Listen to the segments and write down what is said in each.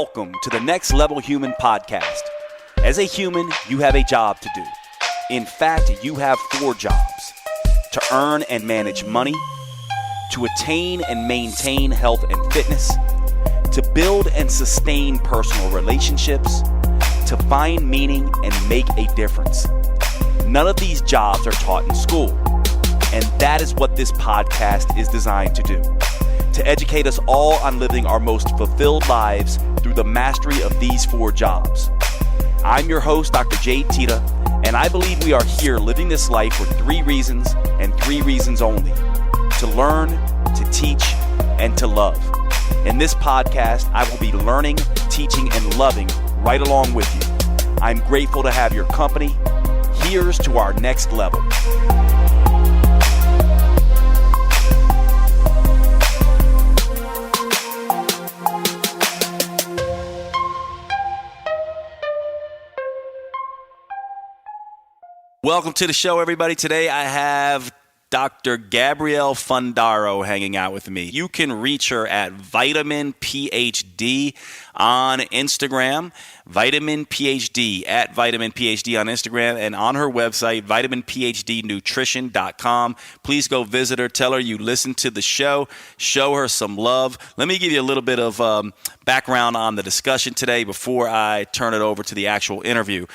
Welcome to the Next Level Human podcast. As a human, you have a job to do. In fact, you have 4 jobs: to earn and manage money, to attain and maintain health and fitness, to build and sustain personal relationships, to find meaning and make a difference. None of these jobs are taught in school, and that is what this podcast is designed to do. To educate us all on living our most fulfilled lives through the mastery of these 4 jobs. I'm your host, Dr. Jade Teta, and I believe we are here living this life for 3 reasons and 3 reasons only: to learn, to teach, and to love. In this podcast, I will be learning, teaching, and loving right along with you. I'm grateful to have your company. Here's to our next level. Welcome to the show, everybody. Today I have Dr. Gabrielle Fundaro hanging out with me. You can reach her at Vitamin PhD on Instagram, Vitamin PhD at Vitamin PhD on Instagram, and on her website, vitaminphdnutrition.com. Please go visit her. Tell her you listened to the show. Show her some love. Let me give you a little bit of background on the discussion today before I turn it over to the actual interview.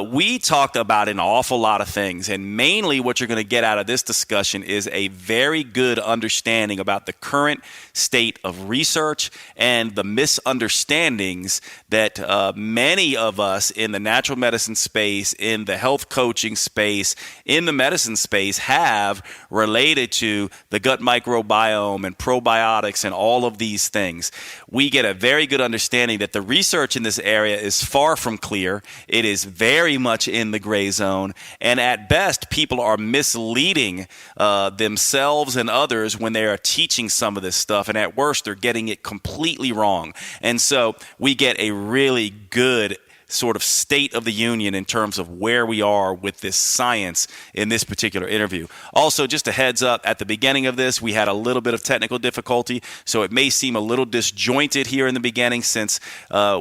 We talked about an awful lot of things, and mainly what you're going to get out of this discussion is a very good understanding about the current state of research and the misunderstandings that many of us in the natural medicine space, in the health coaching space, in the medicine space have related to the gut microbiome and probiotics and all of these things. We get a very good understanding that the research in this area is far from clear. It is very much in the gray zone, and at best, people are misleading themselves and others when they are teaching some of this stuff, and at worst, they're getting it completely wrong. And so we get a really good sort of state of the union in terms of where we are with this science in this particular interview. Also, just a heads up, at the beginning of this, we had a little bit of technical difficulty, so it may seem a little disjointed here in the beginning since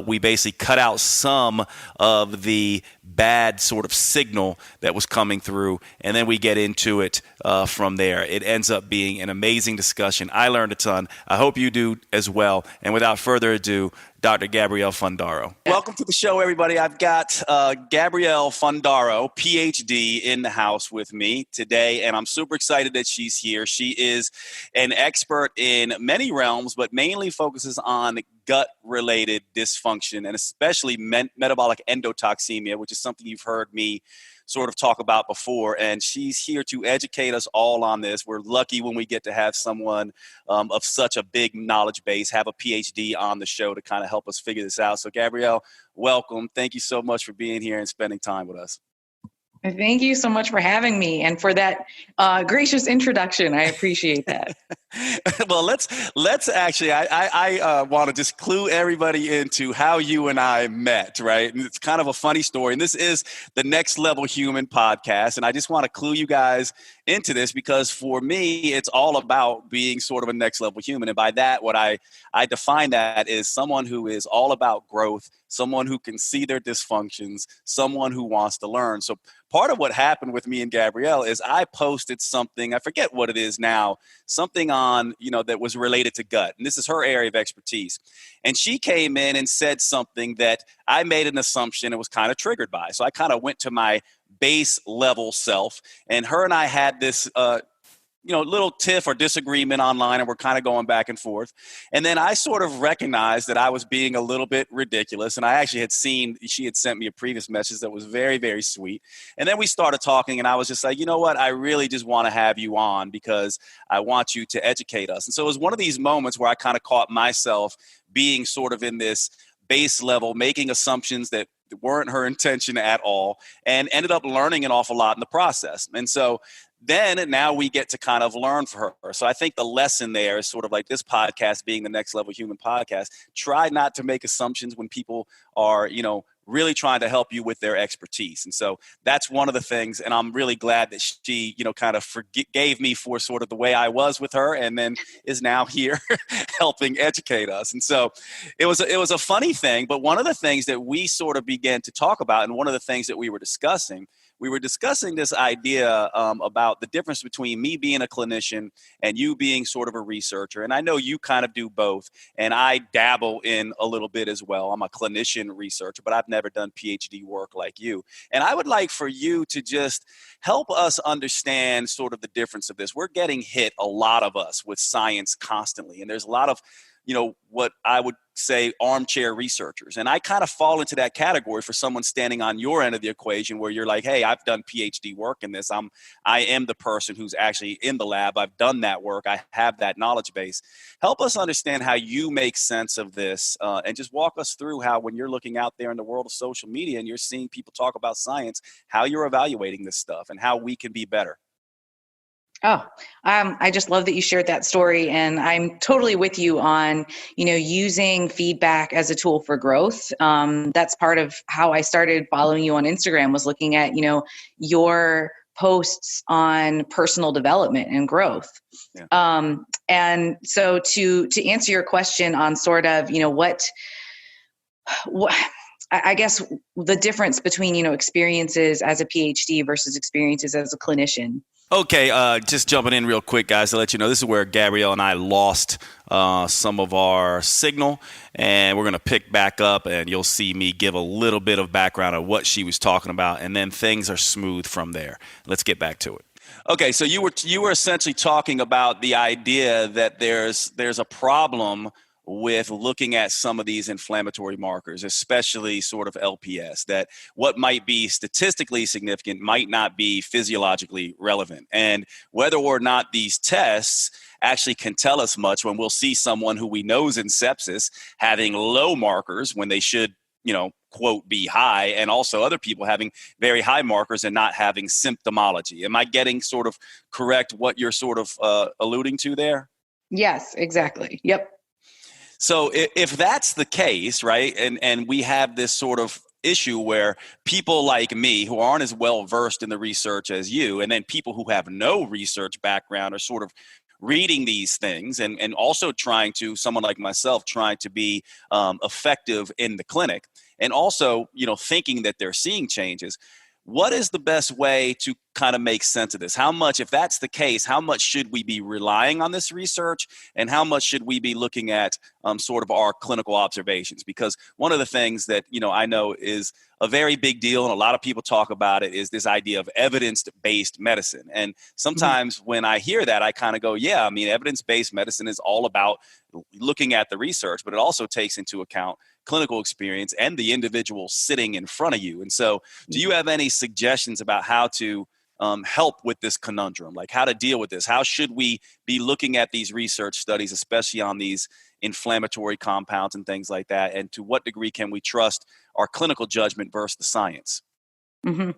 we basically cut out some of the bad sort of signal that was coming through, and then we get into it from there. It ends up being an amazing discussion. I learned a ton. I hope you do as well. And without further ado, Dr. Gabrielle Fundaro. Welcome to the show, everybody. I've got Gabrielle Fundaro, PhD, in the house with me today, and I'm super excited that she's here. She is an expert in many realms, but mainly focuses on gut-related dysfunction and especially metabolic endotoxemia, which is something you've heard me sort of talk about before, and she's here to educate us all on this. We're lucky when we get to have someone of such a big knowledge base, have a PhD on the show to kind of help us figure this out. So Gabrielle, welcome. Thank you so much for being here and spending time with us. Thank you so much for having me and for that gracious introduction. I appreciate that. Well, let's actually, I want to just clue everybody into how you and I met, right? And it's kind of a funny story. And this is the Next Level Human podcast. And I just want to clue you guys into this because for me, it's all about being sort of a next level human. And by that, what I define that is someone who is all about growth, someone who can see their dysfunctions, someone who wants to learn. So part of what happened with me and Gabrielle is I posted something, I forget what it is now, something on, that was related to gut. And this is her area of expertise. And she came in and said something that I made an assumption and was kind of triggered by. So I kind of went to my base level self, and her and I had this little tiff or disagreement online, and we're kind of going back and forth. And then I sort of recognized that I was being a little bit ridiculous. And I actually had seen, she had sent me a previous message that was very, very sweet. And then we started talking, and I was just like, you know what? I really just want to have you on because I want you to educate us. And so it was one of these moments where I kind of caught myself being sort of in this base level, making assumptions that weren't her intention at all, and ended up learning an awful lot in the process. And so then now we get to kind of learn for her. So I think the lesson there is sort of like this podcast being the Next Level Human podcast. Try not to make assumptions when people are, really trying to help you with their expertise. And so that's one of the things, and I'm really glad that she, kind of forgave me for sort of the way I was with her, and then is now here helping educate us. And so it was a funny thing, but one of the things that we sort of began to talk about, and one of the things that we were discussing this idea about the difference between me being a clinician and you being sort of a researcher. And I know you kind of do both, and I dabble in a little bit as well. I'm a clinician researcher, but I've never done PhD work like you. And I would like for you to just help us understand sort of the difference of this. We're getting hit, a lot of us, with science constantly, and there's a lot of what I would say armchair researchers. And I kind of fall into that category for someone standing on your end of the equation where you're like, hey, I've done PhD work in this. I am the person who's actually in the lab. I've done that work. I have that knowledge base. Help us understand how you make sense of this, and just walk us through how, when you're looking out there in the world of social media and you're seeing people talk about science, how you're evaluating this stuff and how we can be better. Oh, I just love that you shared that story, and I'm totally with you on, using feedback as a tool for growth. That's part of how I started following you on Instagram, was looking at, your posts on personal development and growth. Yeah. And so to answer your question on sort of, what I guess the difference between, experiences as a PhD versus experiences as a clinician. Okay, just jumping in real quick, guys, to let you know, this is where Gabrielle and I lost some of our signal, and we're going to pick back up, and you'll see me give a little bit of background on what she was talking about, and then things are smooth from there. Let's get back to it. Okay, so you were essentially talking about the idea that there's a problem with looking at some of these inflammatory markers, especially sort of LPS, that what might be statistically significant might not be physiologically relevant. And whether or not these tests actually can tell us much, when we'll see someone who we know is in sepsis having low markers when they should, quote, be high, and also other people having very high markers and not having symptomology. Am I getting sort of correct what you're sort of alluding to there? Yes, exactly. Yep. So if that's the case, right, and we have this sort of issue where people like me, who aren't as well versed in the research as you, and then people who have no research background, are sort of reading these things and also someone like myself, trying to be effective in the clinic, and also, thinking that they're seeing changes. What is the best way to kind of make sense of this? How much, if that's the case, how much should we be relying on this research, and how much should we be looking at sort of our clinical observations? Because one of the things that, I know is a very big deal, and a lot of people talk about it, is this idea of evidence-based medicine. And sometimes when I hear that, I kind of go, yeah, evidence-based medicine is all about looking at the research, but it also takes into account clinical experience and the individual sitting in front of you. And so do you have any suggestions about how to help with this conundrum, like how to deal with this? How should we be looking at these research studies, especially on these inflammatory compounds and things like that? And to what degree can we trust our clinical judgment versus the science? Mm-hmm.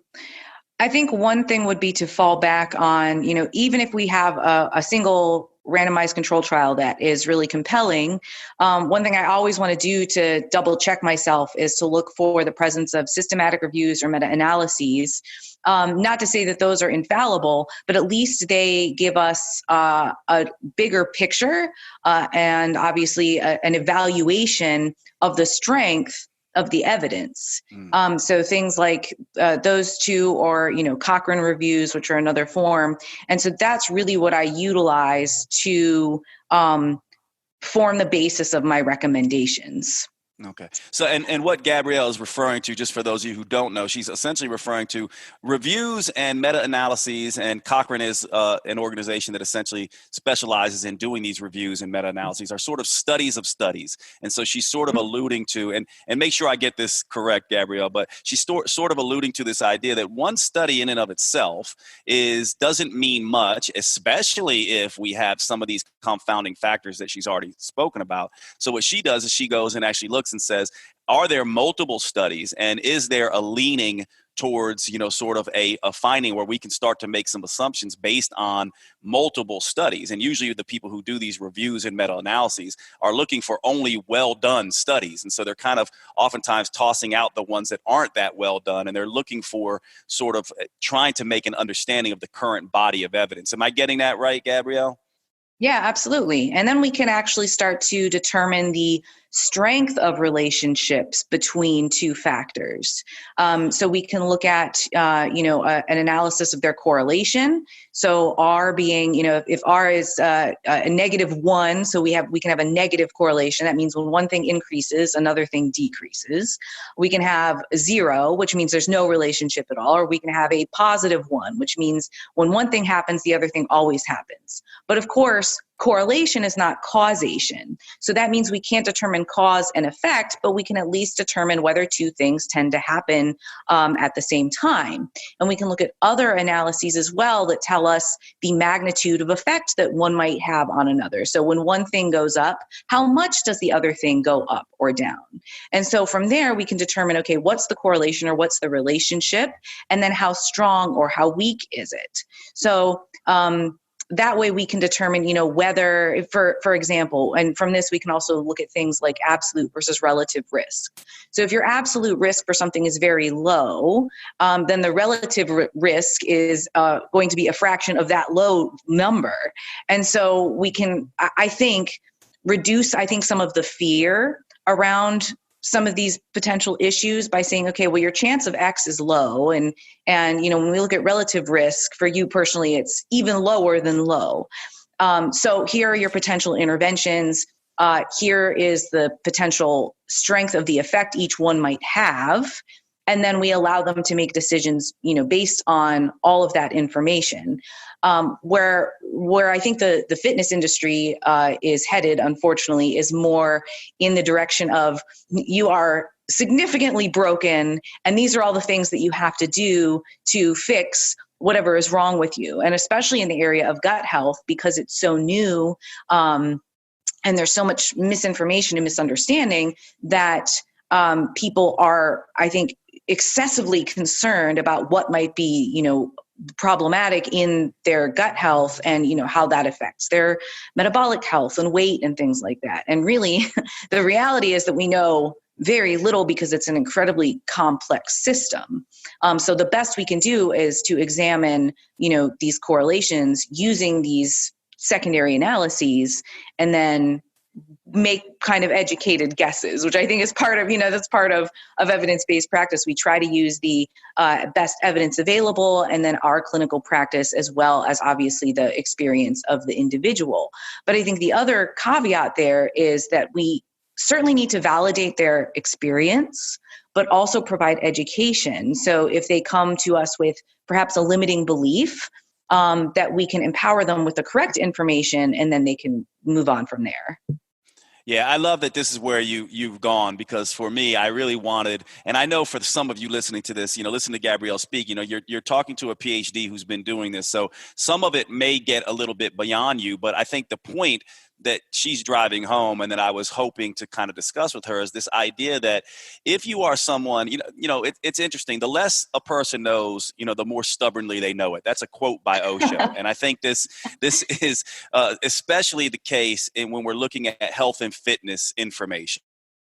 I think one thing would be to fall back on, even if we have a single randomized control trial that is really compelling, one thing I always want to do to double check myself is to look for the presence of systematic reviews or meta-analyses. Not to say that those are infallible, but at least they give us a bigger picture and obviously an evaluation of the strength of the evidence. So things like those two, or, Cochrane reviews, which are another form. And so that's really what I utilize to form the basis of my recommendations. Okay. So, and what Gabrielle is referring to, just for those of you who don't know, she's essentially referring to reviews and meta-analyses, and Cochrane is an organization that essentially specializes in doing these reviews and meta-analyses, are sort of studies of studies. And so she's sort of alluding to, and make sure I get this correct, Gabrielle, but she's sort of alluding to this idea that one study in and of itself doesn't mean much, especially if we have some of these confounding factors that she's already spoken about. So what she does is she goes and actually looks and says, are there multiple studies, and is there a leaning towards, sort of a finding where we can start to make some assumptions based on multiple studies? And usually the people who do these reviews and meta-analyses are looking for only well-done studies. And so they're kind of oftentimes tossing out the ones that aren't that well done, and they're looking for sort of trying to make an understanding of the current body of evidence. Am I getting that right, Gabrielle? Yeah, absolutely. And then we can actually start to determine the strength of relationships between two factors. So we can look at, an analysis of their correlation. So R being, if R is a -1, so we can have a negative correlation. That means when one thing increases, another thing decreases. We can have 0, which means there's no relationship at all, or we can have a +1, which means when one thing happens, the other thing always happens. But of course, correlation is not causation. So that means we can't determine cause and effect, but we can at least determine whether two things tend to happen at the same time. And we can look at other analyses as well that tell us the magnitude of effect that one might have on another. So when one thing goes up, how much does the other thing go up or down? And so from there, we can determine, okay, what's the correlation or what's the relationship? And then how strong or how weak is it? So, that way we can determine, whether, for example, and from this we can also look at things like absolute versus relative risk. So if your absolute risk for something is very low, then the relative risk is going to be a fraction of that low number. And so we can, I think, reduce, some of the fear around some of these potential issues by saying, okay, well, your chance of X is low. And when we look at relative risk for you personally, it's even lower than low. So here are your potential interventions. Here is the potential strength of the effect each one might have. And then we allow them to make decisions, based on all of that information. Where I think the fitness industry is headed, unfortunately, is more in the direction of you are significantly broken, and these are all the things that you have to do to fix whatever is wrong with you. And especially in the area of gut health, because it's so new, and there's so much misinformation and misunderstanding that people are, I think, excessively concerned about what might be, problematic in their gut health and, how that affects their metabolic health and weight and things like that. And really, the reality is that we know very little because it's an incredibly complex system. So the best we can do is to examine, these correlations using these secondary analyses, and then make kind of educated guesses, which I think is part of, that's part of evidence-based practice. We try to use the best evidence available, and then our clinical practice, as well as obviously the experience of the individual. But I think the other caveat there is that we certainly need to validate their experience, but also provide education. So if they come to us with perhaps a limiting belief, that we can empower them with the correct information, and then they can move on from there. Yeah, I love that this is where you've gone, because for me, I really wanted, and I know for some of you listening to this, listen to Gabrielle speak, you're talking to a PhD who's been doing this. So some of it may get a little bit beyond you, but I think the point that she's driving home and that I was hoping to kind of discuss with her is this idea that if you are someone, it's interesting. The less a person knows, the more stubbornly they know it. That's a quote by Osho. And I think this is especially the case when we're looking at health and fitness information.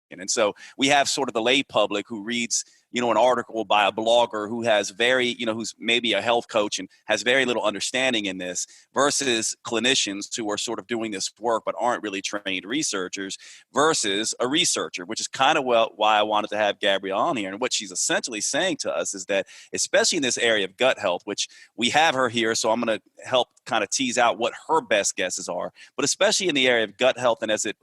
And so we have sort of the lay public who reads, an article by a blogger who has who's maybe a health coach and has very little understanding in this, versus clinicians who are sort of doing this work but aren't really trained researchers, versus a researcher, which is kind of why I wanted to have Gabrielle on here. And what she's essentially saying to us is that, especially in this area of gut health, which we have her here, so I'm going to help kind of tease out what her best guesses are, but especially in the area of gut health and as it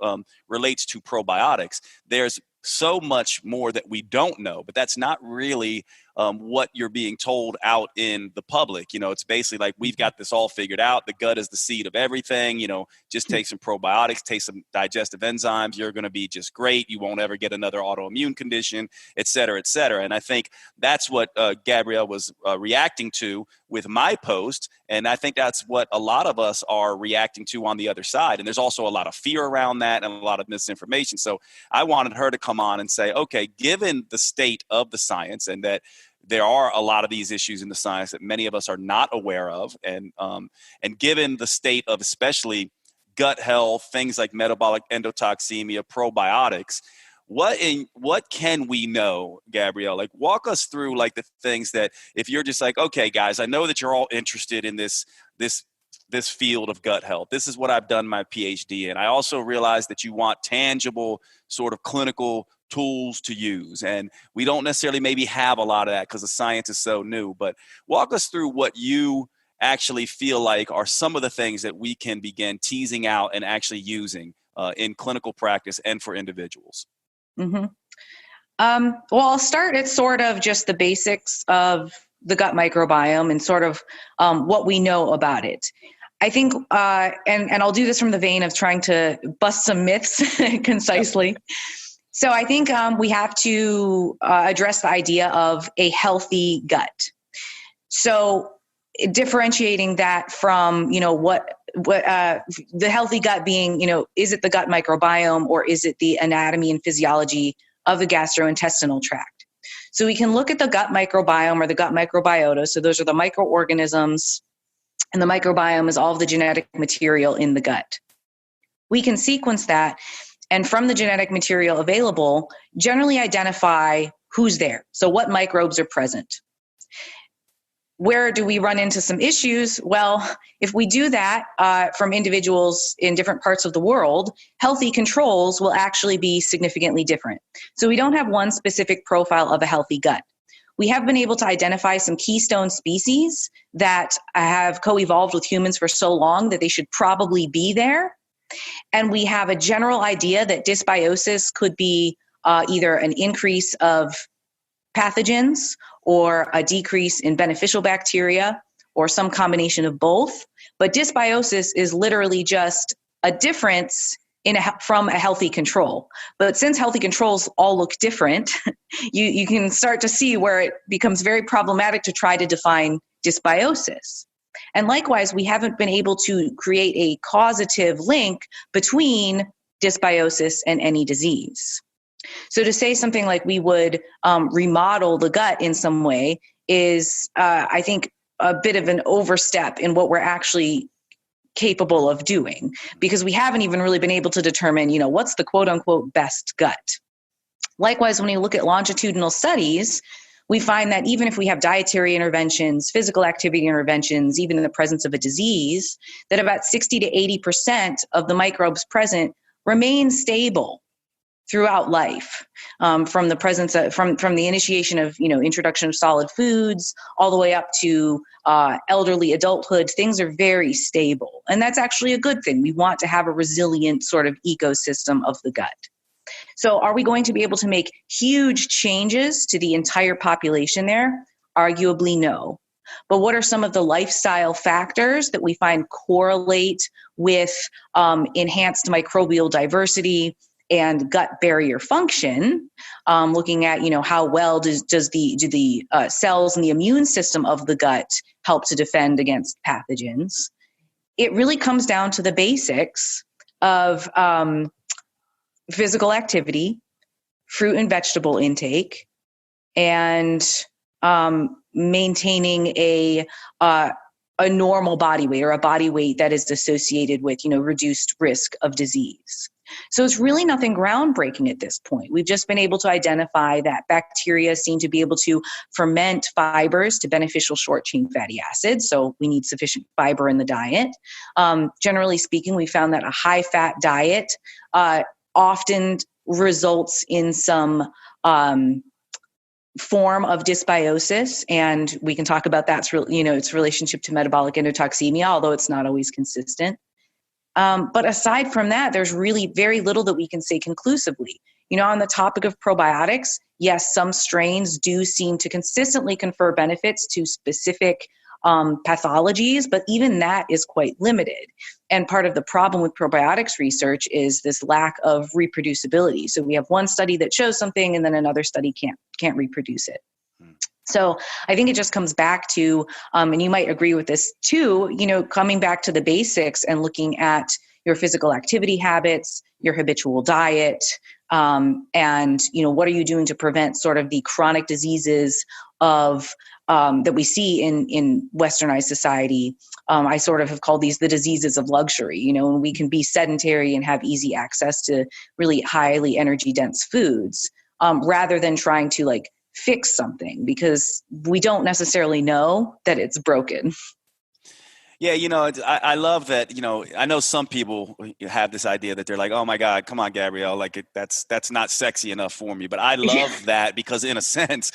relates to probiotics, there's so much more that we don't know, but that's not really what you're being told out in the public. It's basically like, we've got this all figured out. The gut is the seed of everything. Just take some probiotics, take some digestive enzymes. You're going to be just great. You won't ever get another autoimmune condition, et cetera, et cetera. And I think that's what Gabrielle was reacting to with my post. And I think that's what a lot of us are reacting to on the other side. And there's also a lot of fear around that and a lot of misinformation. So I wanted her to come on and say, okay, given the state of the science, and that there are a lot of these issues in the science that many of us are not aware of, and given the state of especially gut health, things like metabolic endotoxemia, probiotics, what can we know, Gabrielle? Like, walk us through like the things that, if you're just like, okay, guys, I know that you're all interested in this field of gut health. This is what I've done my PhD in. I also realize that you want tangible sort of clinical tools to use. And we don't necessarily maybe have a lot of that because the science is so new. But walk us through what you actually feel like are some of the things that we can begin teasing out and actually using in clinical practice and for individuals. Mm-hmm. Well, I'll start at sort of just the basics of the gut microbiome and sort of what we know about it. I think, and I'll do this from the vein of trying to bust some myths concisely. Yep. So I think we have to address the idea of a healthy gut. So differentiating that from, what the healthy gut being, is it the gut microbiome or is it the anatomy and physiology of the gastrointestinal tract? So we can look at the gut microbiome or the gut microbiota. So those are the microorganisms, and the microbiome is all of the genetic material in the gut. We can sequence that, and from the genetic material available, generally identify who's there. So what microbes are present. Where do we run into some issues? Well, if we do that from individuals in different parts of the world, healthy controls will actually be significantly different. So we don't have one specific profile of a healthy gut. We have been able to identify some keystone species that have co-evolved with humans for so long that they should probably be there. And we have a general idea that dysbiosis could be either an increase of pathogens or a decrease in beneficial bacteria or some combination of both. But dysbiosis is literally just a difference from a healthy control. But since healthy controls all look different, you can start to see where it becomes very problematic to try to define dysbiosis. And likewise, we haven't been able to create a causative link between dysbiosis and any disease. So to say something like we would remodel the gut in some way is, I think, a bit of an overstep in what we're actually capable of doing, because we haven't even really been able to determine, what's the quote unquote best gut. Likewise, when you look at longitudinal studies, we find that even if we have dietary interventions, physical activity interventions, even in the presence of a disease, that about 60 to 80% of the microbes present remain stable throughout life, from the presence of, from the initiation of, introduction of solid foods all the way up to elderly adulthood. Things are very stable. And that's actually a good thing. We want to have a resilient sort of ecosystem of the gut. So are we going to be able to make huge changes to the entire population there? Arguably no. But what are some of the lifestyle factors that we find correlate with enhanced microbial diversity and gut barrier function, looking at, how well do the cells and the immune system of the gut help to defend against pathogens? It really comes down to the basics of physical activity, fruit and vegetable intake, and maintaining a normal body weight, or a body weight that is associated with, reduced risk of disease. So it's really nothing groundbreaking at this point. We've just been able to identify that bacteria seem to be able to ferment fibers to beneficial short-chain fatty acids. So we need sufficient fiber in the diet. Generally speaking, we found that a high-fat diet often results in some form of dysbiosis, and we can talk about that's its relationship to metabolic endotoxemia, although it's not always consistent. But aside from that, there's really very little that we can say conclusively. On the topic of probiotics, yes, some strains do seem to consistently confer benefits to specific pathologies, but even that is quite limited. And part of the problem with probiotics research is this lack of reproducibility. So we have one study that shows something, and then another study can't reproduce it. So I think it just comes back to, and you might agree with this too, coming back to the basics and looking at your physical activity habits, your habitual diet, and what are you doing to prevent sort of the chronic diseases of that we see in westernized society. I sort of have called these the diseases of luxury, and we can be sedentary and have easy access to really highly energy dense foods, rather than trying to like fix something because we don't necessarily know that it's broken. Yeah, I love that. I know some people have this idea that they're like, "Oh my God, come on, Gabrielle, like that's not sexy enough for me." But I love that because, in a sense,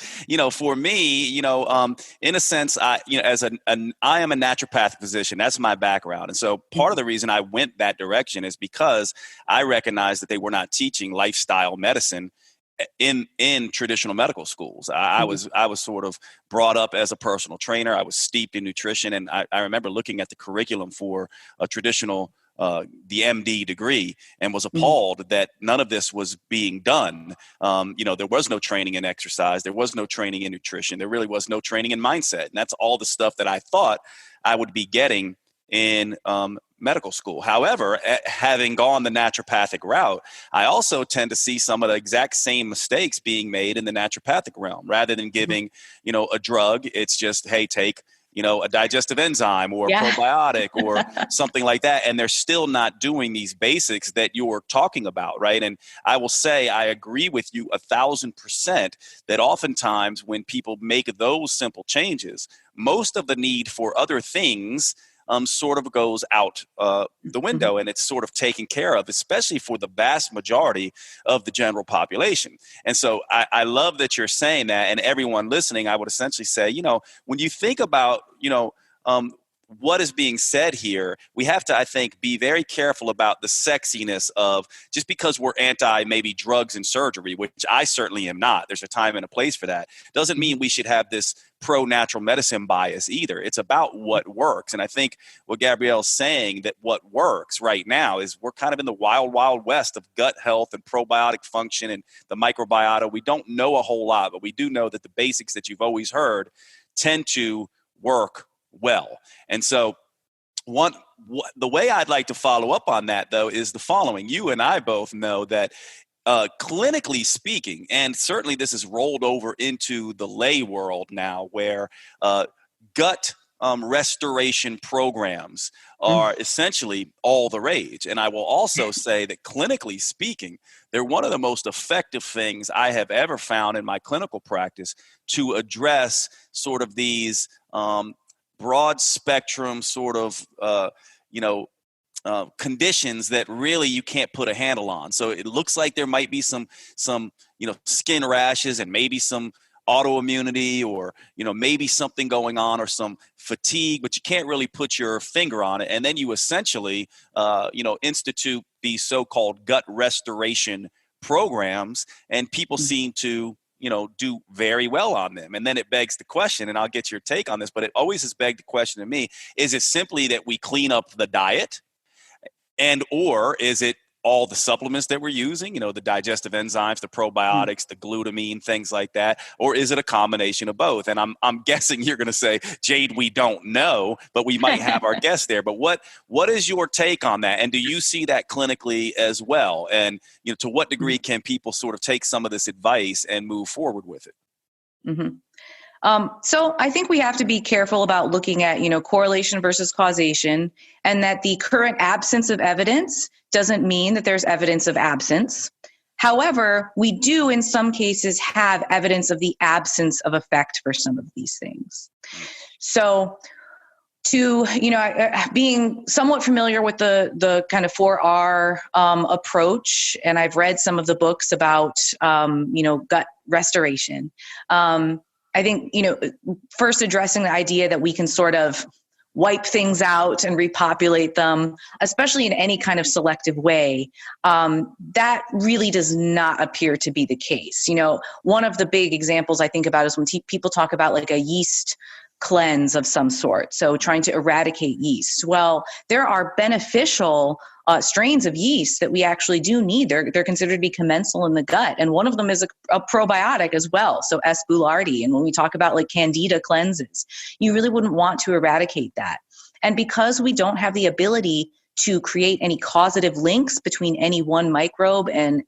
for me, in a sense, I am a naturopathic physician. That's my background, and so part of the reason I went that direction is because I recognized that they were not teaching lifestyle medicine in traditional medical schools. I was sort of brought up as a personal trainer. I was steeped in nutrition, and I remember looking at the curriculum for a traditional the MD degree and was appalled that none of this was being done. There was no training in exercise. There was no training in nutrition. There really was no training in mindset. And that's all the stuff that I thought I would be getting in medical school. However, having gone the naturopathic route, I also tend to see some of the exact same mistakes being made in the naturopathic realm. Rather than giving, a drug, it's just, hey, take, a digestive enzyme or a probiotic or something like that. And they're still not doing these basics that you're talking about, right? And I will say, I agree with you 1,000% that oftentimes when people make those simple changes, most of the need for other things sort of goes out the window, and it's sort of taken care of, especially for the vast majority of the general population. And so I love that you're saying that, and everyone listening, I would essentially say, when you think about, what is being said here, we have to, I think, be very careful about the sexiness of just because we're anti maybe drugs and surgery, which I certainly am not. There's a time and a place for that. Doesn't mean we should have this pro-natural medicine bias either. It's about what works. And I think what Gabrielle's saying, that what works right now is we're kind of in the wild, wild west of gut health and probiotic function and the microbiota. We don't know a whole lot, but we do know that the basics that you've always heard tend to work well. And so the way I'd like to follow up on that, though, is the following. You and I both know that clinically speaking, and certainly this is rolled over into the lay world now, where gut restoration programs are essentially all the rage. And I will also say that clinically speaking, they're one of the most effective things I have ever found in my clinical practice to address sort of these broad spectrum sort of, conditions that really you can't put a handle on. So it looks like there might be some skin rashes and maybe some autoimmunity or, maybe something going on or some fatigue, but you can't really put your finger on it. And then you essentially, institute these so-called gut restoration programs, and people seem to do very well on them. And then it begs the question, and I'll get your take on this, but it always has begged the question to me, is it simply that we clean up the diet, and or is it all the supplements that we're using, the digestive enzymes, the probiotics, the glutamine, things like that? Or is it a combination of both? And I'm guessing you're going to say, Jade, we don't know, but we might have our guest there. But what is your take on that? And do you see that clinically as well? And to what degree can people sort of take some of this advice and move forward with it? So I think we have to be careful about looking at, correlation versus causation, and that the current absence of evidence doesn't mean that there's evidence of absence. However, we do in some cases have evidence of the absence of effect for some of these things. So being somewhat familiar with the kind of 4R approach, and I've read some of the books about, gut restoration. I think, first addressing the idea that we can sort of wipe things out and repopulate them, especially in any kind of selective way, that really does not appear to be the case. One of the big examples I think about is when people talk about like a yeast cleanse of some sort. So trying to eradicate yeast. Well, there are beneficial strains of yeast that we actually do need. They're considered to be commensal in the gut. And one of them is a probiotic as well. So S. boulardii. And when we talk about like candida cleanses, you really wouldn't want to eradicate that. And because we don't have the ability to create any causative links between any one microbe and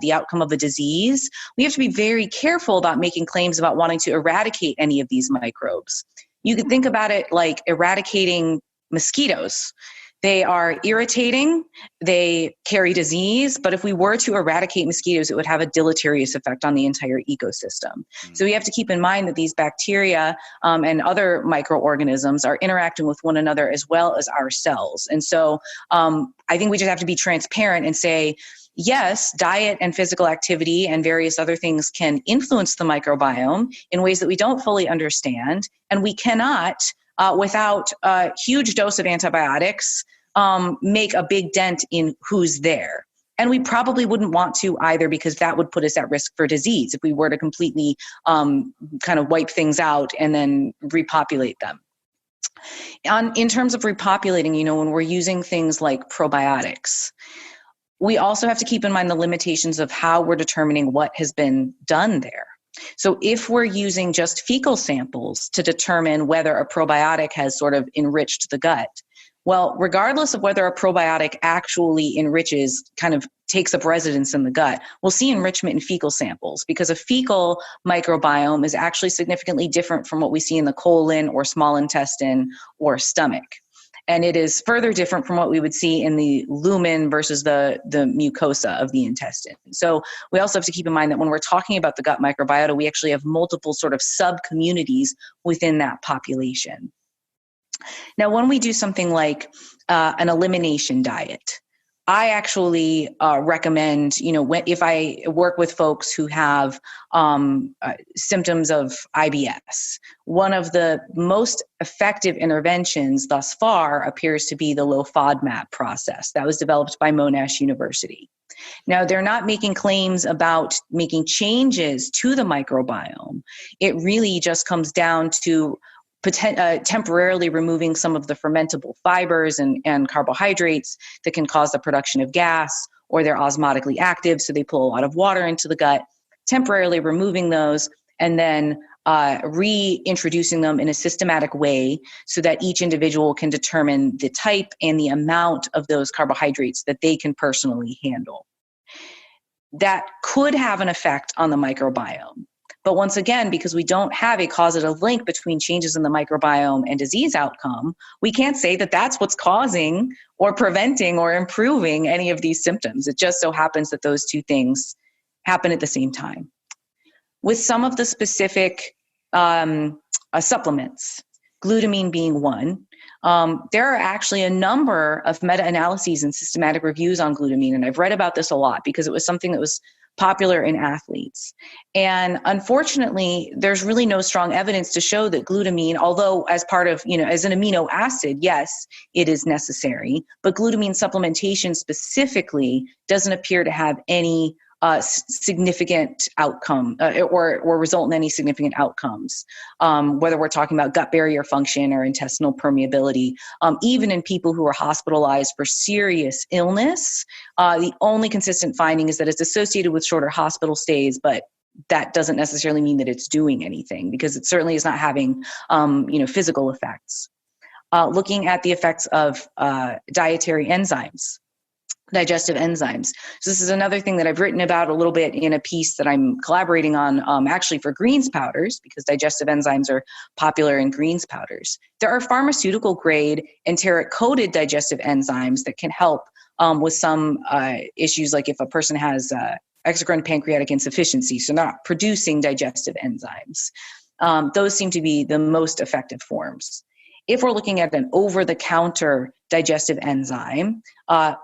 the outcome of a disease, we have to be very careful about making claims about wanting to eradicate any of these microbes. You could think about it like eradicating mosquitoes. They are irritating, they carry disease, but if we were to eradicate mosquitoes, it would have a deleterious effect on the entire ecosystem. So we have to keep in mind that these bacteria and other microorganisms are interacting with one another as well as our cells. And so I think we just have to be transparent and say, yes, diet and physical activity and various other things can influence the microbiome in ways that we don't fully understand, and we cannot without a huge dose of antibiotics, make a big dent in who's there. And we probably wouldn't want to either, because that would put us at risk for disease if we were to completely kind of wipe things out and then repopulate them. In terms of repopulating, when we're using things like probiotics, we also have to keep in mind the limitations of how we're determining what has been done there. So if we're using just fecal samples to determine whether a probiotic has sort of enriched the gut, well, regardless of whether a probiotic actually enriches, kind of takes up residence in the gut, we'll see enrichment in fecal samples, because a fecal microbiome is actually significantly different from what we see in the colon or small intestine or stomach. And it is further different from what we would see in the lumen versus the mucosa of the intestine. So we also have to keep in mind that when we're talking about the gut microbiota, we actually have multiple sort of sub-communities within that population. Now, when we do something like an elimination diet, I actually recommend, if I work with folks who have symptoms of IBS, one of the most effective interventions thus far appears to be the low-FODMAP process that was developed by Monash University. Now, they're not making claims about making changes to the microbiome. It really just comes down to temporarily removing some of the fermentable fibers and carbohydrates that can cause the production of gas, or they're osmotically active, so they pull a lot of water into the gut, temporarily removing those, and then reintroducing them in a systematic way so that each individual can determine the type and the amount of those carbohydrates that they can personally handle. That could have an effect on the microbiome. But once again, because we don't have a causative link between changes in the microbiome and disease outcome, we can't say that that's what's causing or preventing or improving any of these symptoms. It just so happens that those two things happen at the same time. With some of the specific supplements, glutamine being one, there are actually a number of meta-analyses and systematic reviews on glutamine, and I've read about this a lot because it was something that was popular in athletes. And unfortunately, there's really no strong evidence to show that glutamine, although as part of, as an amino acid, yes, it is necessary, but glutamine supplementation specifically doesn't appear to have any significant outcome or result in any significant outcomes, whether we're talking about gut barrier function or intestinal permeability. Even in people who are hospitalized for serious illness, the only consistent finding is that it's associated with shorter hospital stays, but that doesn't necessarily mean that it's doing anything, because it certainly is not having physical effects. Looking at the effects of dietary enzymes, digestive enzymes. So this is another thing that I've written about a little bit in a piece that I'm collaborating on, actually for greens powders, because digestive enzymes are popular in greens powders. There are pharmaceutical grade enteric-coated digestive enzymes that can help with some issues, like if a person has exocrine pancreatic insufficiency, so not producing digestive enzymes. Those seem to be the most effective forms. If we're looking at an over-the-counter digestive enzyme,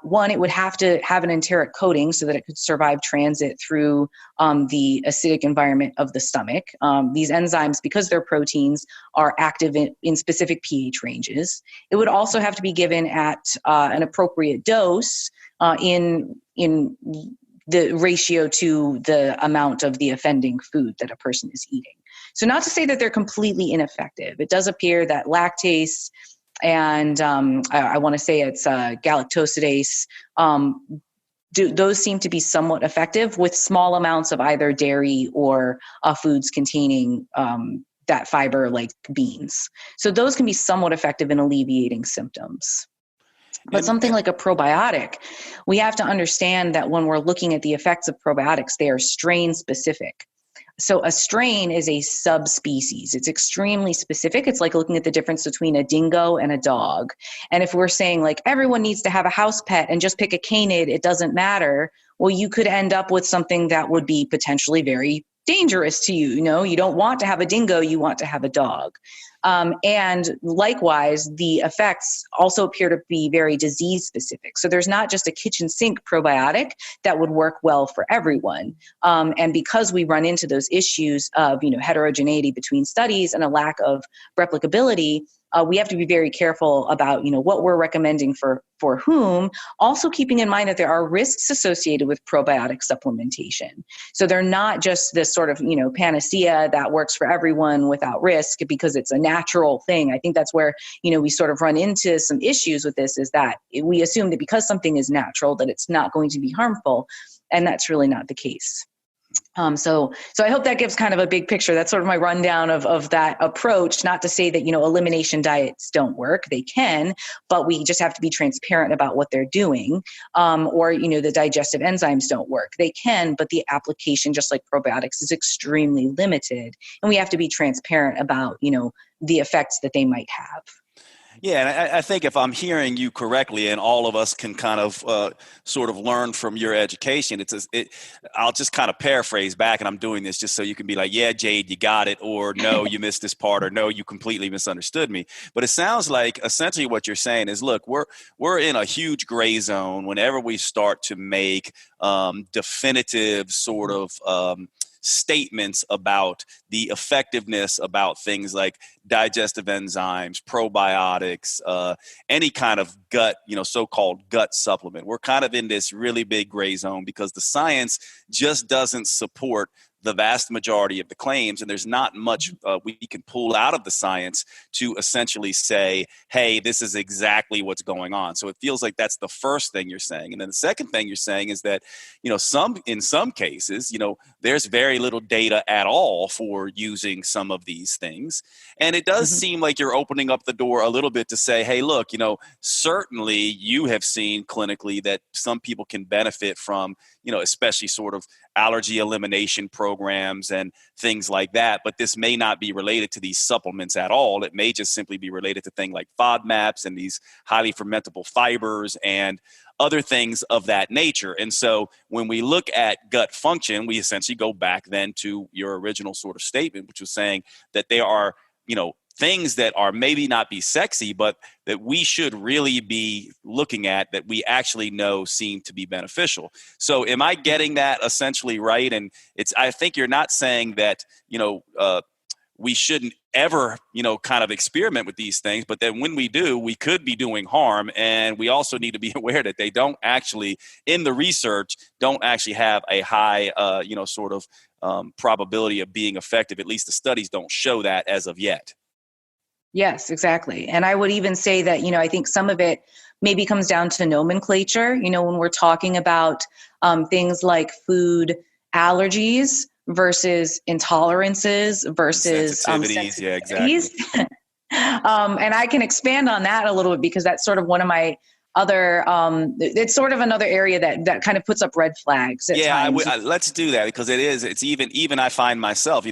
one, it would have to have an enteric coating so that it could survive transit through the acidic environment of the stomach. These enzymes, because they're proteins, are active in specific pH ranges. It would also have to be given at an appropriate dose in the ratio to the amount of the offending food that a person is eating. So not to say that they're completely ineffective. It does appear that lactase and I want to say it's galactosidase, those seem to be somewhat effective with small amounts of either dairy or foods containing that fiber like beans. So those can be somewhat effective in alleviating symptoms. But something like a probiotic, we have to understand that when we're looking at the effects of probiotics, they are strain specific. So a strain is a subspecies. It's extremely specific. It's like looking at the difference between a dingo and a dog. And if we're saying like everyone needs to have a house pet and just pick a canid, it doesn't matter. Well, you could end up with something that would be potentially very dangerous to you. You know, you don't want to have a dingo, you want to have a dog. And likewise, the effects also appear to be very disease specific. So there's not just a kitchen sink probiotic that would work well for everyone. And because we run into those issues of, heterogeneity between studies and a lack of replicability, we have to be very careful about, what we're recommending for whom, also keeping in mind that there are risks associated with probiotic supplementation. So they're not just this sort of, panacea that works for everyone without risk because it's a natural thing. I think that's where, we sort of run into some issues with this, is that we assume that because something is natural, that it's not going to be harmful. And that's really not the case. So I hope that gives kind of a big picture. That's sort of my rundown of that approach. Not to say that, elimination diets don't work. They can, but we just have to be transparent about what they're doing. Or, the digestive enzymes don't work. They can, but the application, just like probiotics, is extremely limited. And we have to be transparent about, the effects that they might have. Yeah, and I think if I'm hearing you correctly, and all of us can kind of sort of learn from your education, I'll just kind of paraphrase back, and I'm doing this just so you can be like, yeah, Jade, you got it, or no, you missed this part, or no, you completely misunderstood me. But it sounds like essentially what you're saying is, look, we're in a huge gray zone whenever we start to make definitive sort of statements about the effectiveness about things like digestive enzymes, probiotics, any kind of gut, so-called gut supplement. We're kind of in this really big gray zone because the science just doesn't support the vast majority of the claims, and there's not much we can pull out of the science to essentially say, hey, this is exactly what's going on. So it feels like that's the first thing you're saying. And then the second thing you're saying is that, in some cases, there's very little data at all for using some of these things. And it does seem like you're opening up the door a little bit to say, hey, look, certainly you have seen clinically that some people can benefit from, especially sort of allergy elimination programs and things like that. But this may not be related to these supplements at all. It may just simply be related to things like FODMAPs and these highly fermentable fibers and other things of that nature. And so when we look at gut function, we essentially go back then to your original sort of statement, which was saying that there are, things that are maybe not be sexy, but that we should really be looking at that we actually know seem to be beneficial. So am I getting that essentially right? And I think you're not saying that, we shouldn't ever, kind of experiment with these things, but then when we do, we could be doing harm. And we also need to be aware that they don't actually, in the research, don't actually have a high, sort of probability of being effective. At least the studies don't show that as of yet. Yes, exactly. And I would even say that, I think some of it maybe comes down to nomenclature, when we're talking about things like food allergies versus intolerances versus sensitivities. Yeah, exactly. And I can expand on that a little bit because that's sort of one of my other, it's sort of another area that kind of puts up red flags at times. Let's do that because it's even I find myself,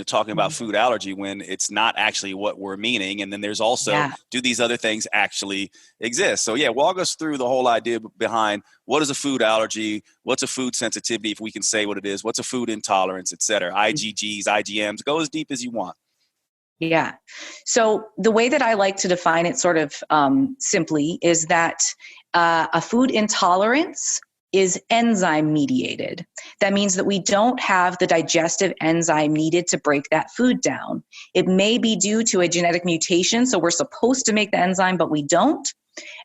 talking about food allergy when it's not actually what we're meaning. And then there's also, do these other things actually exist? So walk us through the whole idea behind what is a food allergy, what's a food sensitivity, if we can say what it is, what's a food intolerance, et cetera, IgGs, IgMs, go as deep as you want. Yeah. So the way that I like to define it sort of simply is that a food intolerance is enzyme mediated. That means that we don't have the digestive enzyme needed to break that food down. It may be due to a genetic mutation, so we're supposed to make the enzyme, but we don't.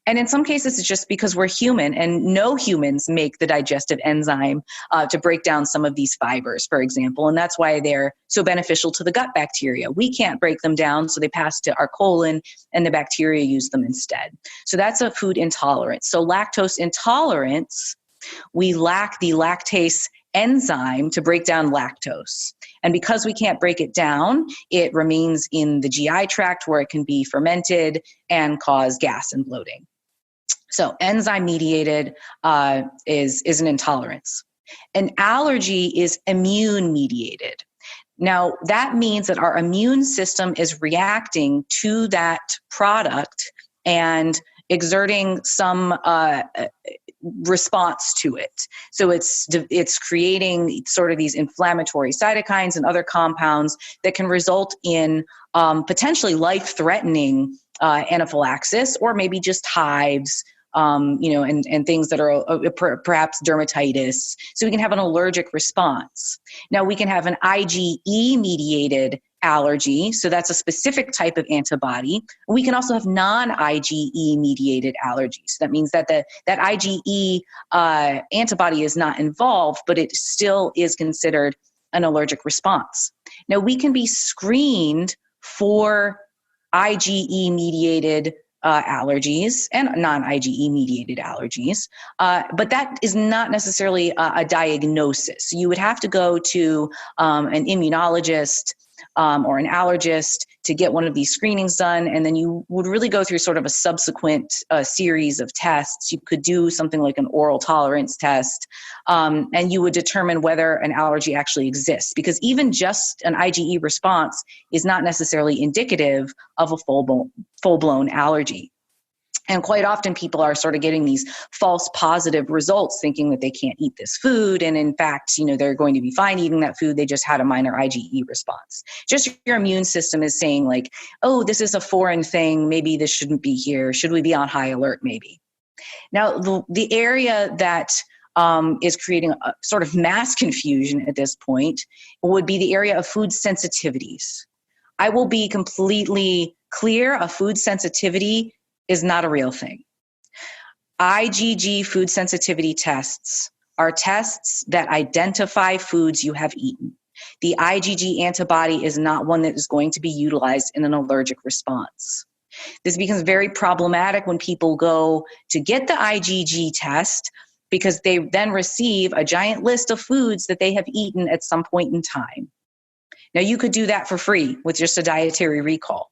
And in some cases, it's just because we're human, and no humans make the digestive enzyme to break down some of these fibers, for example. And that's why they're so beneficial to the gut bacteria. We can't break them down, so they pass to our colon, and the bacteria use them instead. So that's a food intolerance. So lactose intolerance, we lack the lactase enzyme to break down lactose. And because we can't break it down, it remains in the GI tract where it can be fermented and cause gas and bloating. So enzyme mediated is an intolerance. An allergy is immune mediated. Now, that means that our immune system is reacting to that product and exerting some response to it. So it's creating sort of these inflammatory cytokines and other compounds that can result in potentially life-threatening anaphylaxis, or maybe just hives, and things that are perhaps dermatitis. So we can have an allergic response. Now we can have an IgE-mediated allergy. So that's a specific type of antibody. We can also have non-IgE-mediated allergies. That means that that IgE antibody is not involved, but it still is considered an allergic response. Now we can be screened for IgE-mediated allergies and non-IgE mediated allergies, but that is not necessarily a diagnosis. You would have to go to an immunologist or an allergist to get one of these screenings done, and then you would really go through sort of a subsequent series of tests. You could do something like an oral tolerance test, and you would determine whether an allergy actually exists, because even just an IgE response is not necessarily indicative of a full-blown allergy. And quite often people are sort of getting these false positive results thinking that they can't eat this food. And in fact, they're going to be fine eating that food. They just had a minor IgE response. Just your immune system is saying like, oh, this is a foreign thing. Maybe this shouldn't be here. Should we be on high alert? Maybe. Now, the area that is creating a sort of mass confusion at this point would be the area of food sensitivities. I will be completely clear. A food sensitivity is not a real thing. IgG food sensitivity tests are tests that identify foods you have eaten. The IgG antibody is not one that is going to be utilized in an allergic response. This becomes very problematic when people go to get the IgG test, because they then receive a giant list of foods that they have eaten at some point in time. Now, you could do that for free with just a dietary recall,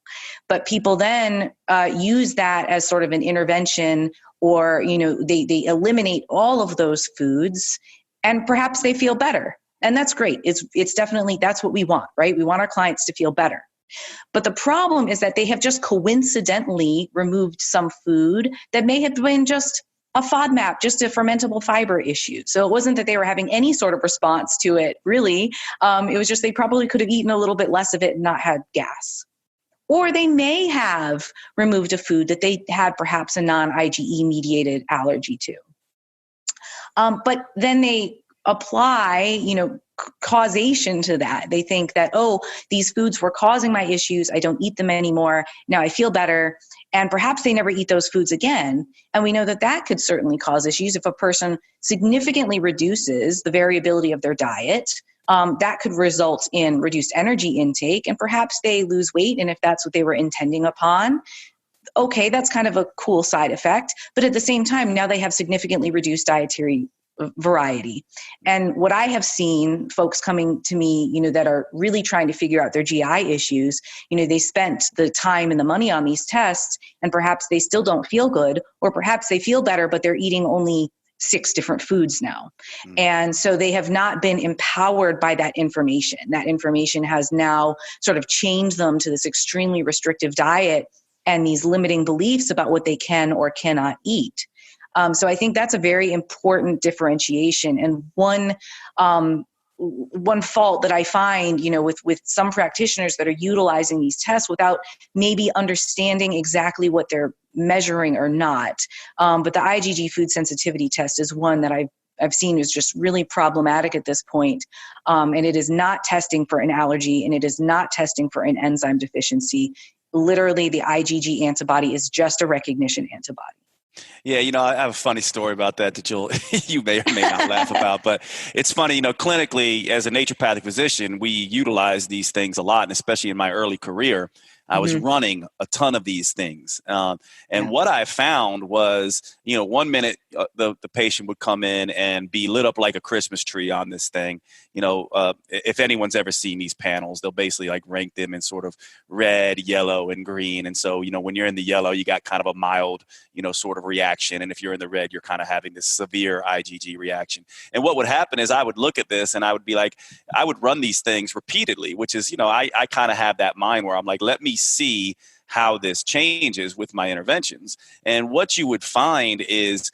but people then use that as sort of an intervention, or, they eliminate all of those foods and perhaps they feel better. And that's great. It's definitely, that's what we want, right? We want our clients to feel better. But the problem is that they have just coincidentally removed some food that may have been just a FODMAP, just a fermentable fiber issue. So it wasn't that they were having any sort of response to it, really. It was just they probably could have eaten a little bit less of it and not had gas. Or they may have removed a food that they had perhaps a non-IgE mediated allergy to. But then they apply, causation to that. They think that, oh, these foods were causing my issues. I don't eat them anymore. Now I feel better. And perhaps they never eat those foods again. And we know that that could certainly cause issues. If a person significantly reduces the variability of their diet, that could result in reduced energy intake, and perhaps they lose weight. And if that's what they were intending upon, okay, that's kind of a cool side effect. But at the same time, now they have significantly reduced dietary variety. And what I have seen folks coming to me, that are really trying to figure out their GI issues, they spent the time and the money on these tests, and perhaps they still don't feel good, or perhaps they feel better, but they're eating only 6 different foods now. And so they have not been empowered by that information. That information has now sort of changed them to this extremely restrictive diet and these limiting beliefs about what they can or cannot eat. So I think that's a very important differentiation, and one one fault that I find, with some practitioners that are utilizing these tests without maybe understanding exactly what they're measuring or not. But the IgG food sensitivity test is one that I've seen is just really problematic at this point. And it is not testing for an allergy, and it is not testing for an enzyme deficiency. Literally, the IgG antibody is just a recognition antibody. Yeah, I have a funny story about that you may or may not laugh about, but it's funny, clinically as a naturopathic physician, we utilize these things a lot, and especially in my early career, I was running a ton of these things. What I found was, 1 minute the patient would come in and be lit up like a Christmas tree on this thing. If anyone's ever seen these panels, they'll basically like rank them in sort of red, yellow, and green. And so, when you're in the yellow, you got kind of a mild, sort of reaction. And if you're in the red, you're kind of having this severe IgG reaction. And what would happen is I would look at this and I would be like, I would run these things repeatedly, which is, I kind of have that mind where I'm like, let me see how this changes with my interventions. And what you would find is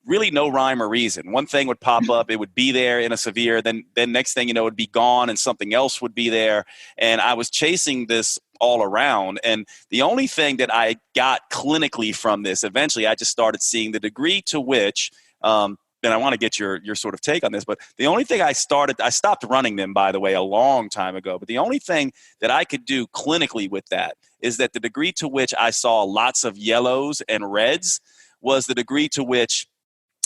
really no rhyme or reason. One thing would pop up, it would be there in a severe, then next thing it would be gone and something else would be there. And I was chasing this all around. And the only thing that I got clinically from this, eventually I just started seeing the degree to which, and I want to get your sort of take on this, but the only thing I stopped running them, by the way, a long time ago, but the only thing that I could do clinically with that is that the degree to which I saw lots of yellows and reds was the degree to which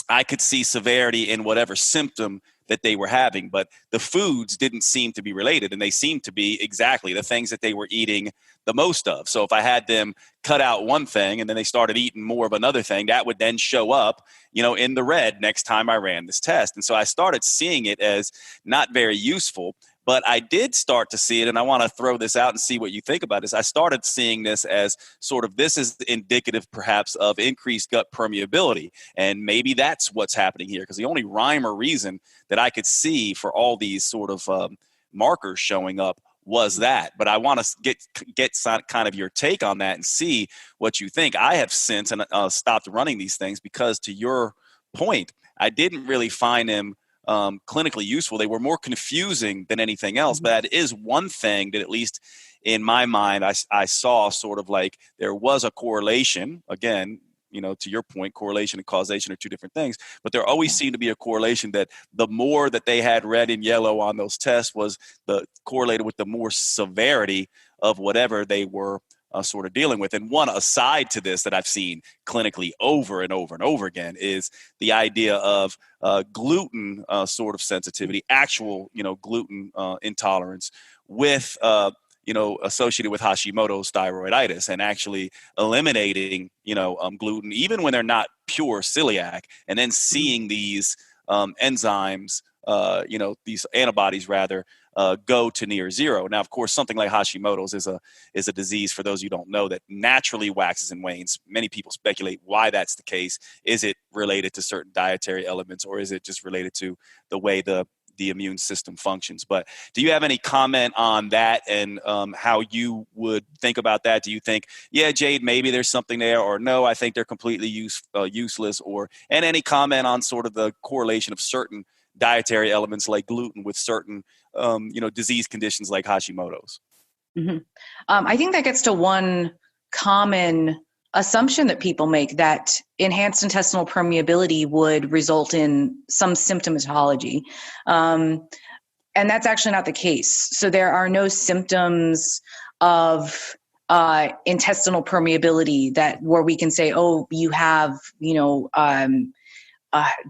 I could see severity in whatever symptom that they were having, but the foods didn't seem to be related, and they seemed to be exactly the things that they were eating the most of. So if I had them cut out one thing and then they started eating more of another thing, that would then show up, in the red next time I ran this test. And so I started seeing it as not very useful. But I did start to see it, and I want to throw this out and see what you think about this. I started seeing this as sort of, this is indicative perhaps of increased gut permeability. And maybe that's what's happening here, because the only rhyme or reason that I could see for all these sort of markers showing up was that. But I want to get kind of your take on that and see what you think. I have since stopped running these things because, to your point, I didn't really find them clinically useful. They were more confusing than anything else. But that is one thing that, at least in my mind, I saw sort of like there was a correlation. Again, to your point, correlation and causation are two different things. But there always seemed to be a correlation that the more that they had red and yellow on those tests was correlated with the more severity of whatever they were sort of dealing with. And one aside to this that I've seen clinically over and over and over again is the idea of gluten sort of sensitivity, actual, gluten intolerance with, associated with Hashimoto's thyroiditis, and actually eliminating, gluten, even when they're not pure celiac, and then seeing these enzymes, these antibodies rather, go to near zero. Now, of course, something like Hashimoto's is a disease, for those who don't know, that naturally waxes and wanes. Many people speculate why that's the case. Is it related to certain dietary elements, or is it just related to the way the immune system functions? But do you have any comment on that, and how you would think about that? Do you think, yeah, Jade, maybe there's something there, or no, I think they're completely useless? And any comment on sort of the correlation of certain dietary elements like gluten with certain disease conditions like Hashimoto's? I think that gets to one common assumption that people make, that enhanced intestinal permeability would result in some symptomatology. And that's actually not the case. So there are no symptoms of intestinal permeability where we can say, oh, you have,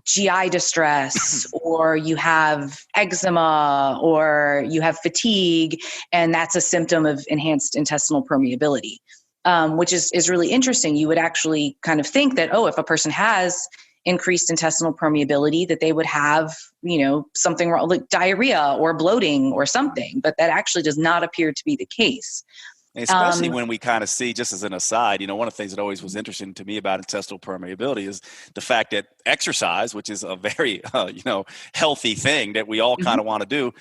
GI distress, or you have eczema, or you have fatigue, and that's a symptom of enhanced intestinal permeability, which is really interesting. You would actually kind of think that, if a person has increased intestinal permeability, that they would have, something wrong, like diarrhea or bloating or something, but that actually does not appear to be the case. Especially when we kind of see, just as an aside, one of the things that always was interesting to me about intestinal permeability is the fact that exercise, which is a very, healthy thing that we all kind of want to do,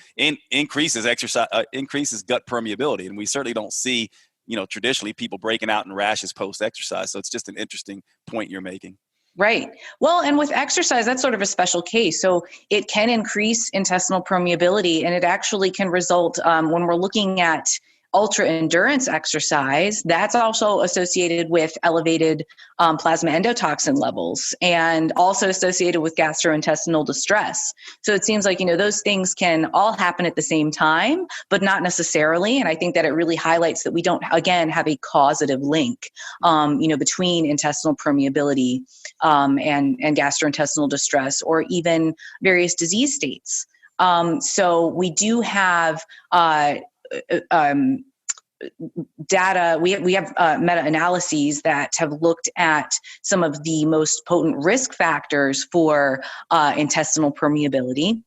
increases gut permeability. And we certainly don't see, traditionally people breaking out in rashes post-exercise. So it's just an interesting point you're making. Right. Well, and with exercise, that's sort of a special case. So it can increase intestinal permeability, and it actually can result when we're looking at ultra endurance exercise, that's also associated with elevated plasma endotoxin levels and also associated with gastrointestinal distress. So it seems like, those things can all happen at the same time, but not necessarily. And I think that it really highlights that we don't, again, have a causative link, between intestinal permeability and gastrointestinal distress or even various disease states. So we do have data. We have meta-analyses that have looked at some of the most potent risk factors for intestinal permeability.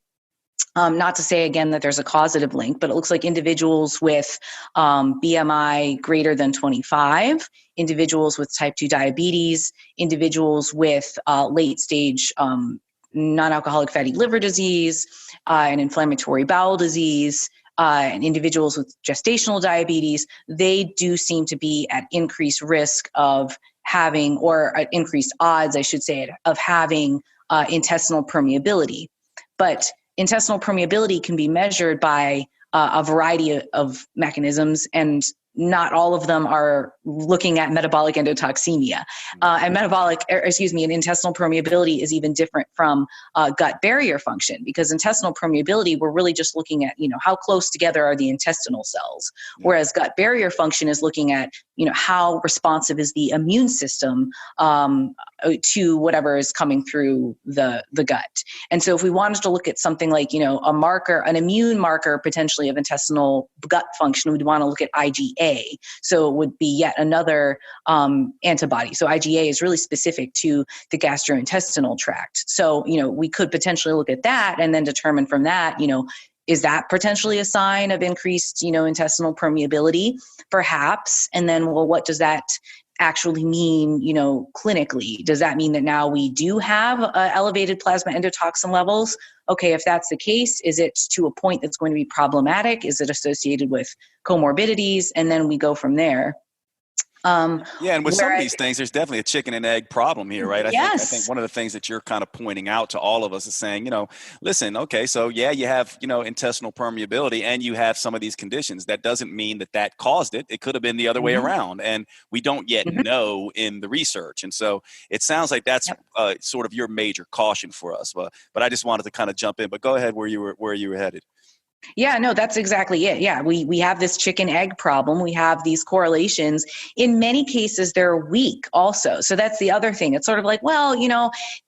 Not to say, again, that there's a causative link, but it looks like individuals with BMI greater than 25, individuals with type 2 diabetes, individuals with late-stage non-alcoholic fatty liver disease, and inflammatory bowel disease, and individuals with gestational diabetes, they do seem to be at increased risk of having, or at increased odds, I should say, of having intestinal permeability. But intestinal permeability can be measured by a variety of mechanisms, and not all of them are looking at metabolic endotoxemia. And intestinal permeability is even different from gut barrier function, because intestinal permeability, we're really just looking at, how close together are the intestinal cells, whereas gut barrier function is looking at, how responsive is the immune system to whatever is coming through the gut. And so if we wanted to look at something like, a marker, an immune marker potentially of intestinal gut function, we'd want to look at IgA. So it would be yet another antibody. So IgA is really specific to the gastrointestinal tract. So, we could potentially look at that and then determine from that, is that potentially a sign of increased, intestinal permeability? Perhaps. And then, well, what does that actually mean, clinically? Does that mean that now we do have elevated plasma endotoxin levels? Okay, if that's the case, is it to a point that's going to be problematic? Is it associated with comorbidities? And then we go from there. And with some of these things, there's definitely a chicken and egg problem here, right? I think one of the things that you're kind of pointing out to all of us is saying, listen, okay, so yeah, you have, intestinal permeability and you have some of these conditions. That doesn't mean that caused it. It could have been the other way around, and we don't yet know in the research. And so it sounds like that's sort of your major caution for us. But I just wanted to kind of jump in. But go ahead where you were headed. Yeah, no, that's exactly it. Yeah, we have this chicken egg problem. We have these correlations. In many cases, they're weak also. So that's the other thing. It's sort of like, well,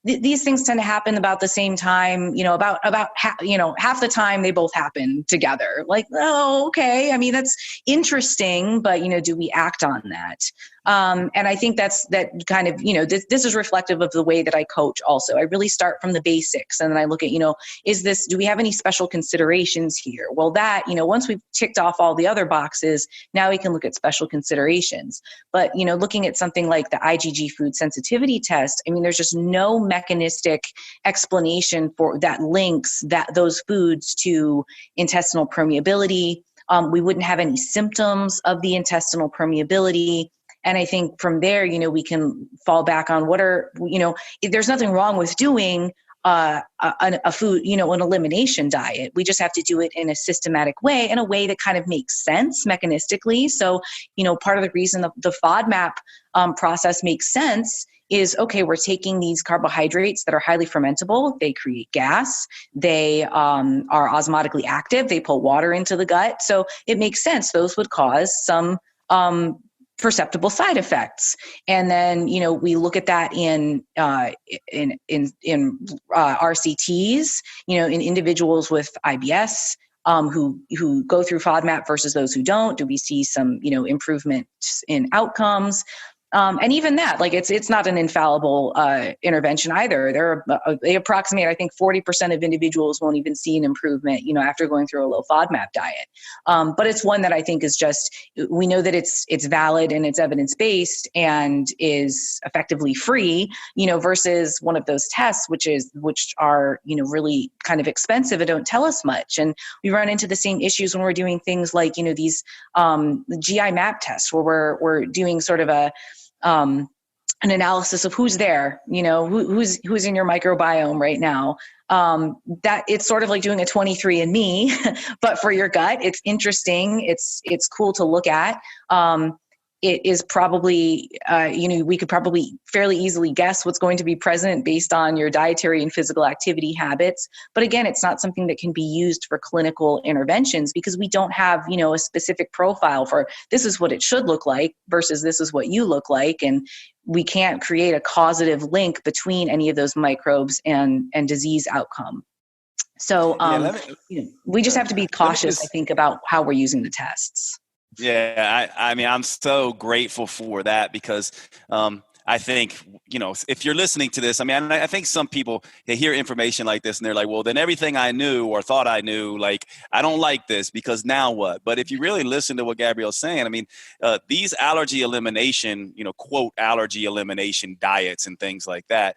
these things tend to happen about the same time, about half the time they both happen together. Like, oh, okay. I mean, that's interesting, but, do we act on that? And I think that kind of, this is reflective of the way that I coach also. I really start from the basics, and then I look at, do we have any special considerations here? Well, that, once we've ticked off all the other boxes, now we can look at special considerations. But, looking at something like the IgG food sensitivity test, I mean, there's just no mechanistic explanation for that links those foods to intestinal permeability. We wouldn't have any symptoms of the intestinal permeability. And I think from there, we can fall back on there's nothing wrong with doing a food, an elimination diet. We just have to do it in a systematic way, in a way that kind of makes sense mechanistically. So, part of the reason the FODMAP process makes sense is, okay, we're taking these carbohydrates that are highly fermentable. They create gas. They are osmotically active. They pull water into the gut. So it makes sense. Those would cause some perceptible side effects. And then, we look at that in RCTs, in individuals with IBS, who go through FODMAP versus those who don't. Do we see some, improvement in outcomes? And even that, like it's not an infallible intervention either. They approximate, I think 40% of individuals won't even see an improvement, after going through a low FODMAP diet. But it's one that I think is just, we know that it's valid and it's evidence-based and is effectively free, versus one of those tests, which are, really kind of expensive and don't tell us much. And we run into the same issues when we're doing things like, these GI map tests where we're doing sort of an analysis of who's there, who's in your microbiome right now. That it's sort of like doing a 23andMe, but for your gut. It's interesting. It's cool to look at. It is probably, we could probably fairly easily guess what's going to be present based on your dietary and physical activity habits. But again, it's not something that can be used for clinical interventions because we don't have, a specific profile for this is what it should look like versus this is what you look like. And we can't create a causative link between any of those microbes and disease outcome. So we just have to be cautious, I think, about how we're using the tests. Yeah, I mean, I'm so grateful for that because I think, if you're listening to this, I think some people, they hear information like this and they're like, well, then everything I knew or thought I knew, like, I don't like this because now what? But if you really listen to what Gabrielle's saying, these allergy elimination, quote, allergy elimination diets and things like that,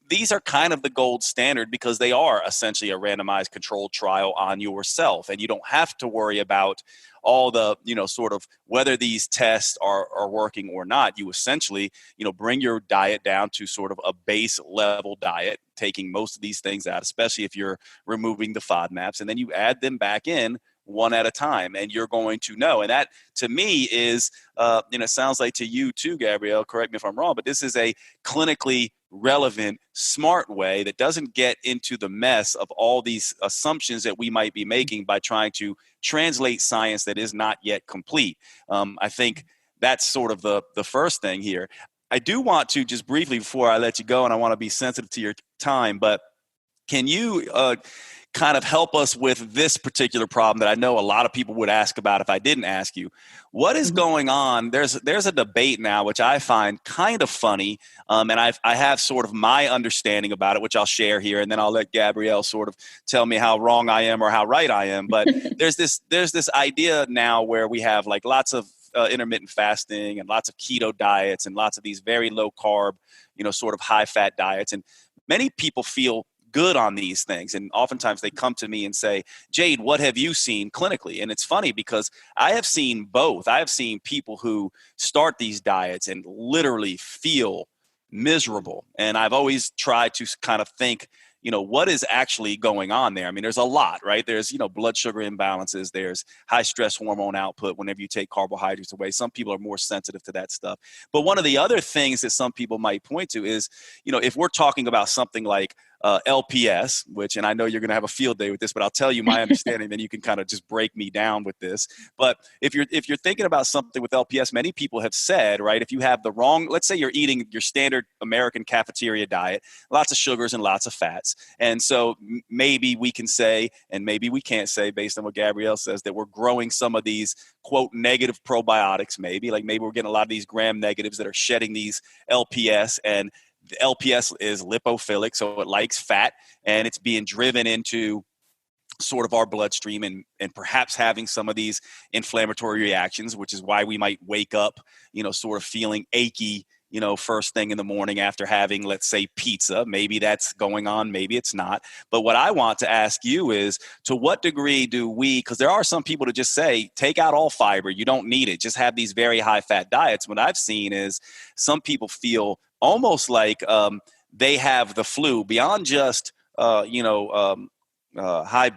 these are kind of the gold standard because they are essentially a randomized controlled trial on yourself. And you don't have to worry about all the, sort of whether these tests are working or not. You essentially, bring your diet down to sort of a base level diet, taking most of these things out, especially if you're removing the FODMAPs, and then you add them back in one at a time, and you're going to know. And that, to me, is, it sounds like to you too, Gabrielle, correct me if I'm wrong, but this is a clinically relevant, smart way that doesn't get into the mess of all these assumptions that we might be making by trying to translate science that is not yet complete. I think that's sort of the first thing here. I do want to just briefly, before I let you go, and I want to be sensitive to your time, but can you kind of help us with this particular problem that I know a lot of people would ask about if I didn't ask you? What is going on? There's a debate now, which I find kind of funny, and I have sort of my understanding about it, which I'll share here, and then I'll let Gabrielle sort of tell me how wrong I am or how right I am. But there's this idea now where we have like lots of intermittent fasting and lots of keto diets and lots of these very low carb, sort of high fat diets, and many people feel good on these things. And oftentimes they come to me and say, Jade, what have you seen clinically? And it's funny because I have seen both. I have seen people who start these diets and literally feel miserable. And I've always tried to kind of think, what is actually going on there? There's a lot, right? There's, blood sugar imbalances. There's high stress hormone output whenever you take carbohydrates away. Some people are more sensitive to that stuff. But one of the other things that some people might point to is, if we're talking about something like LPS, and I know you're going to have a field day with this, but I'll tell you my understanding, then you can kind of just break me down with this. But if you're thinking about something with LPS, many people have said, right, if you have the wrong, let's say you're eating your standard American cafeteria diet, lots of sugars and lots of fats. And so maybe we can say, and maybe we can't say based on what Gabrielle says, that we're growing some of these, quote, negative probiotics, maybe we're getting a lot of these gram negatives that are shedding these LPS, and the LPS is lipophilic, so it likes fat, and it's being driven into sort of our bloodstream and perhaps having some of these inflammatory reactions, which is why we might wake up, sort of feeling achy, first thing in the morning after having, let's say, pizza. Maybe that's going on, maybe it's not. But what I want to ask you is, to what degree do we, because there are some people to just say, take out all fiber, you don't need it, just have these very high fat diets. What I've seen is some people feel almost like they have the flu beyond just, high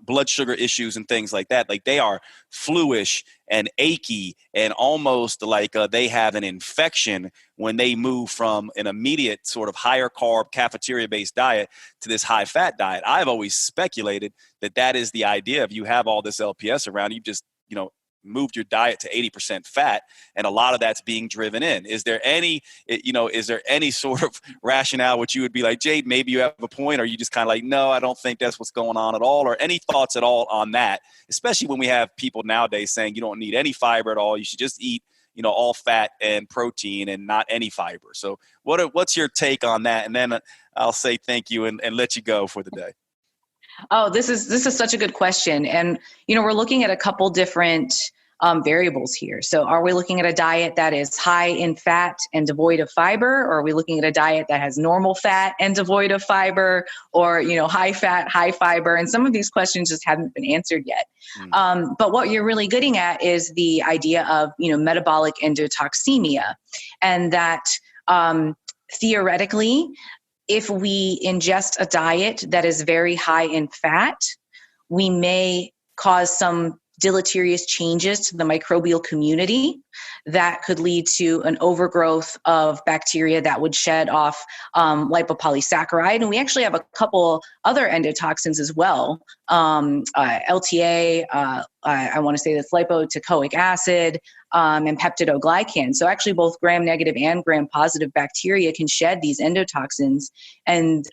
blood sugar issues and things like that. Like they are fluish and achy and almost like they have an infection when they move from an immediate sort of higher carb cafeteria based diet to this high fat diet. I've always speculated that is the idea of, you have all this LPS around, you just, moved your diet to 80% fat, and a lot of that's being driven in. Is there any sort of rationale which you would be like, Jade, maybe you have a point, or are you just kind of like, no, I don't think that's what's going on at all? Or any thoughts at all on that, especially when we have people nowadays saying you don't need any fiber at all, you should just eat, all fat and protein and not any fiber. So what's your take on that? And then I'll say thank you and let you go for the day. Oh, this is such a good question. And, we're looking at a couple different variables here. So are we looking at a diet that is high in fat and devoid of fiber? Or are we looking at a diet that has normal fat and devoid of fiber, or, high fat, high fiber? And some of these questions just haven't been answered yet. But what you're really getting at is the idea of, metabolic endotoxemia, and that Theoretically, if we ingest a diet that is very high in fat, we may cause some deleterious changes to the microbial community that could lead to an overgrowth of bacteria that would shed off lipopolysaccharide. And we actually have a couple other endotoxins as well. LTA, I want to say that's lipotecoic acid, and peptidoglycan. So actually both gram-negative and gram-positive bacteria can shed these endotoxins, and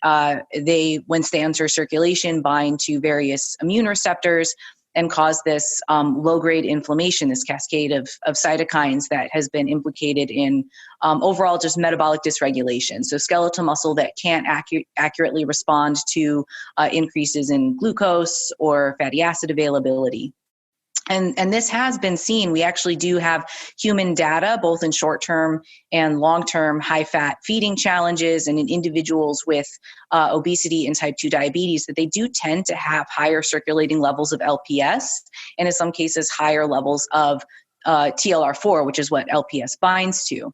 they, once they enter circulation, bind to various immune receptors and cause this low-grade inflammation, this cascade of cytokines that has been implicated in overall just metabolic dysregulation. So skeletal muscle that can't accurately respond to increases in glucose or fatty acid availability. And this has been seen. We actually do have human data, both in short-term and long-term high-fat feeding challenges, and in individuals with obesity and type 2 diabetes, that they do tend to have higher circulating levels of LPS, and in some cases higher levels of TLR4, which is what LPS binds to.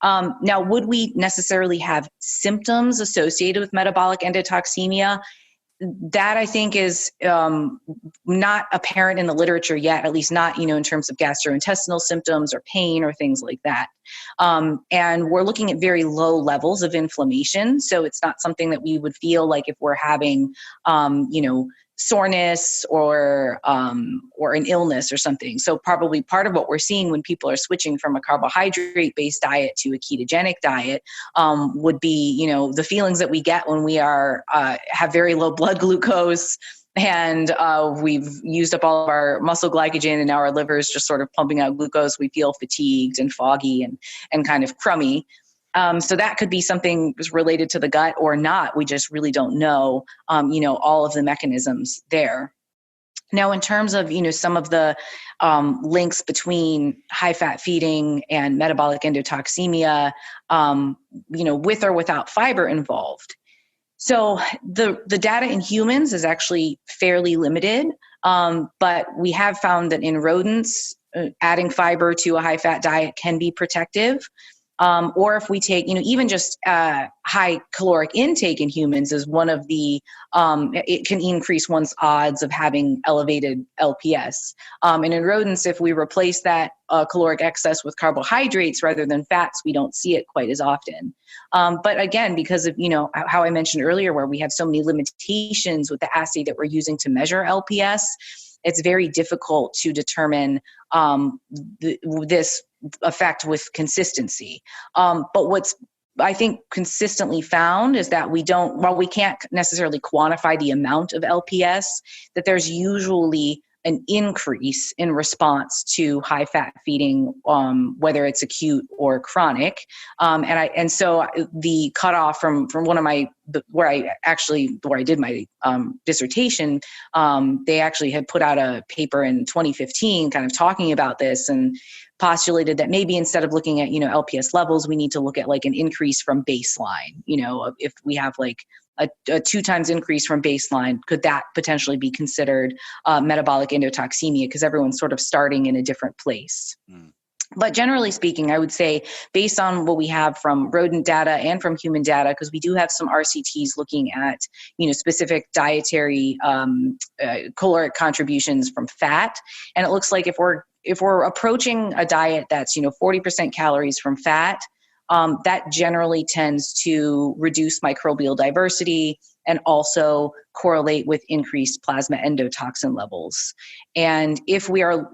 Now, would we necessarily have symptoms associated with metabolic endotoxemia? That I think is not apparent in the literature yet, at least not, in terms of gastrointestinal symptoms or pain or things like that. And we're looking at very low levels of inflammation. So it's not something that we would feel like if we're having, soreness or an illness or something. So probably part of what we're seeing when people are switching from a carbohydrate-based diet to a ketogenic diet would be, the feelings that we get when we are have very low blood glucose, and we've used up all of our muscle glycogen, and now our liver is just sort of pumping out glucose. We feel fatigued and foggy and kind of crummy. So that could be something related to the gut or not. We just really don't know, all of the mechanisms there. Now, in terms of, some of the links between high-fat feeding and metabolic endotoxemia, with or without fiber involved. So the data in humans is actually fairly limited, but we have found that in rodents, adding fiber to a high-fat diet can be protective. Or if we take, even just high caloric intake in humans is one of the, it can increase one's odds of having elevated LPS. And in rodents, if we replace that caloric excess with carbohydrates rather than fats, we don't see it quite as often. But again, because of, how I mentioned earlier, where we have so many limitations with the assay that we're using to measure LPS, it's very difficult to determine this effect with consistency. But what's, I think, consistently found is that while we can't necessarily quantify the amount of LPS, that there's usually an increase in response to high fat feeding, whether it's acute or chronic. And so the cutoff from one of my, where I did my dissertation, they actually had put out a paper in 2015 kind of talking about this and postulated that maybe instead of looking at, LPS levels, we need to look at like an increase from baseline. If we have like a 2 times increase from baseline, could that potentially be considered metabolic endotoxemia? Because everyone's sort of starting in a different place. But generally speaking, I would say based on what we have from rodent data and from human data, because we do have some RCTs looking at, specific dietary caloric contributions from fat. And it looks like if we're approaching a diet that's, 40% calories from fat, that generally tends to reduce microbial diversity and also correlate with increased plasma endotoxin levels. And if we are,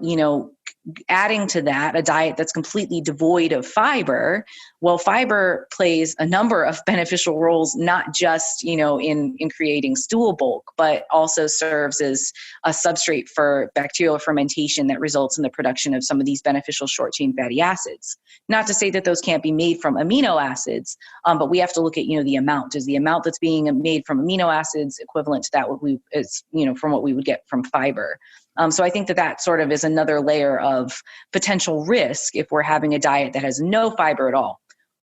adding to that a diet that's completely devoid of fiber, well, fiber plays a number of beneficial roles, not just, in creating stool bulk, but also serves as a substrate for bacterial fermentation that results in the production of some of these beneficial short-chain fatty acids. Not to say that those can't be made from amino acids, but we have to look at, the amount. Is the amount that's being made from amino acids equivalent to that from what we would get from fiber? So I think that sort of is another layer of potential risk if we're having a diet that has no fiber at all.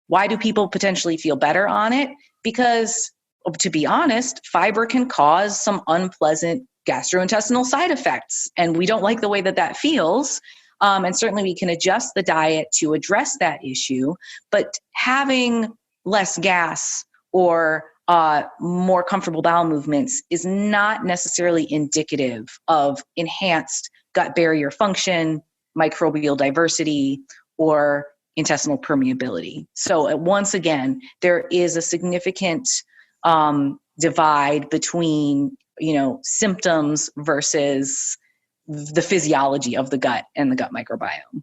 Why do people potentially feel better on it? Because, to be honest, fiber can cause some unpleasant gastrointestinal side effects, and we don't like the way that feels. And certainly we can adjust the diet to address that issue, but having less gas or more comfortable bowel movements is not necessarily indicative of enhanced gut barrier function, microbial diversity, or intestinal permeability. So once again, there is a significant divide between, symptoms versus the physiology of the gut and the gut microbiome.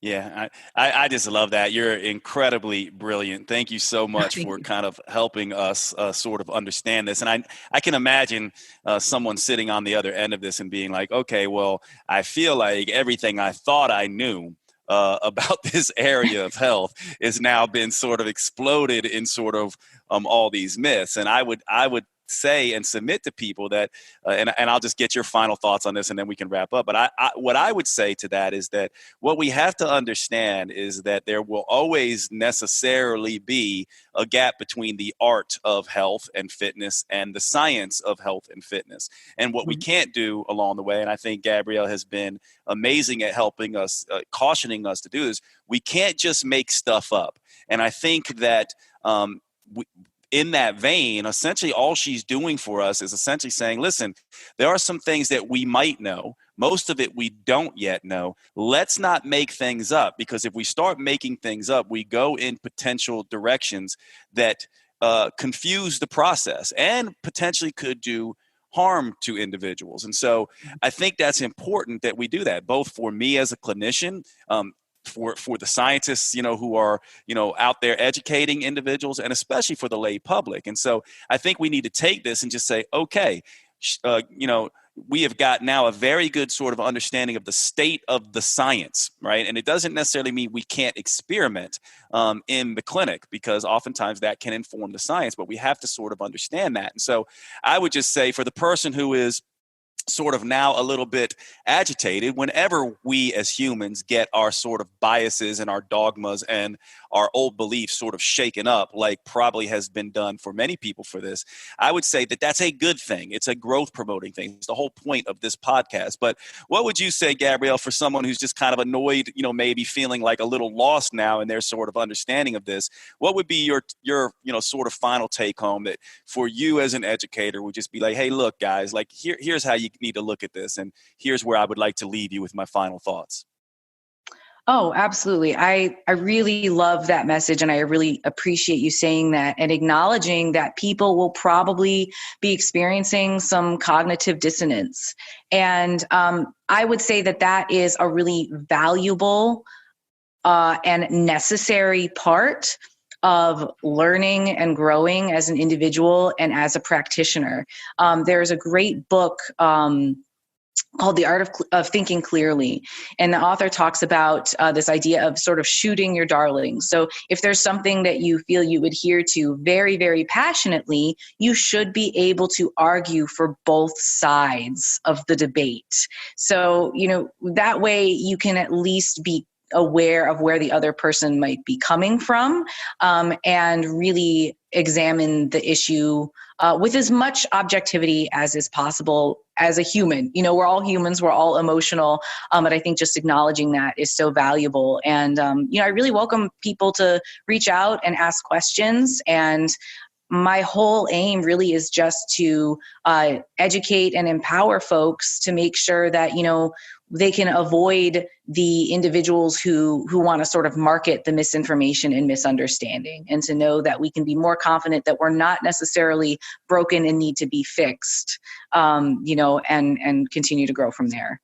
Yeah, I just love that. You're incredibly brilliant. Thank you so much for kind of helping us sort of understand this. And I can imagine someone sitting on the other end of this and being like, okay, well, I feel like everything I thought I knew about this area of health is now been sort of exploded in sort of all these myths. And I would say and submit to people that, and I'll just get your final thoughts on this and then we can wrap up. But what I would say to that is that what we have to understand is that there will always necessarily be a gap between the art of health and fitness and the science of health and fitness. And what we can't do along the way, and I think Gabrielle has been amazing at helping us, cautioning us to do this, we can't just make stuff up. And I think that in that vein, essentially all she's doing for us is essentially saying, listen, there are some things that we might know. Most of it we don't yet know. Let's not make things up, because if we start making things up, we go in potential directions that confuse the process and potentially could do harm to individuals. And so I think that's important that we do that, both for me as a clinician, for the scientists, who are, out there educating individuals, and especially for the lay public. And so I think we need to take this and just say, okay, we have got now a very good sort of understanding of the state of the science, right? And it doesn't necessarily mean we can't experiment in the clinic, because oftentimes that can inform the science, but we have to sort of understand that. And so I would just say, for the person who is sort of now a little bit agitated, whenever we as humans get our sort of biases and our dogmas and our old beliefs sort of shaken up, like probably has been done for many people for this, I would say that that's a good thing. It's a growth promoting thing. It's the whole point of this podcast. But what would you say, Gabrielle, for someone who's just kind of annoyed, maybe feeling like a little lost now in their sort of understanding of this? What would be your sort of final take home that for you as an educator would just be like, hey, look, guys, like here's how you need to look at this, and here's where I would like to leave you with my final thoughts? Oh, absolutely. I really love that message, and I really appreciate you saying that and acknowledging that people will probably be experiencing some cognitive dissonance. And I would say that is a really valuable and necessary part of learning and growing as an individual and as a practitioner. There's a great book called The Art of Thinking Clearly. And the author talks about this idea of sort of shooting your darlings. So if there's something that you feel you adhere to very, very passionately, you should be able to argue for both sides of the debate. So, that way you can at least be aware of where the other person might be coming from, and really examine the issue with as much objectivity as is possible as a human. We're all humans, we're all emotional, but I think just acknowledging that is so valuable. And, I really welcome people to reach out and ask questions. And my whole aim really is just to educate and empower folks to make sure that, they can avoid the individuals who want to sort of market the misinformation and misunderstanding, and to know that we can be more confident that we're not necessarily broken and need to be fixed, and continue to grow from there.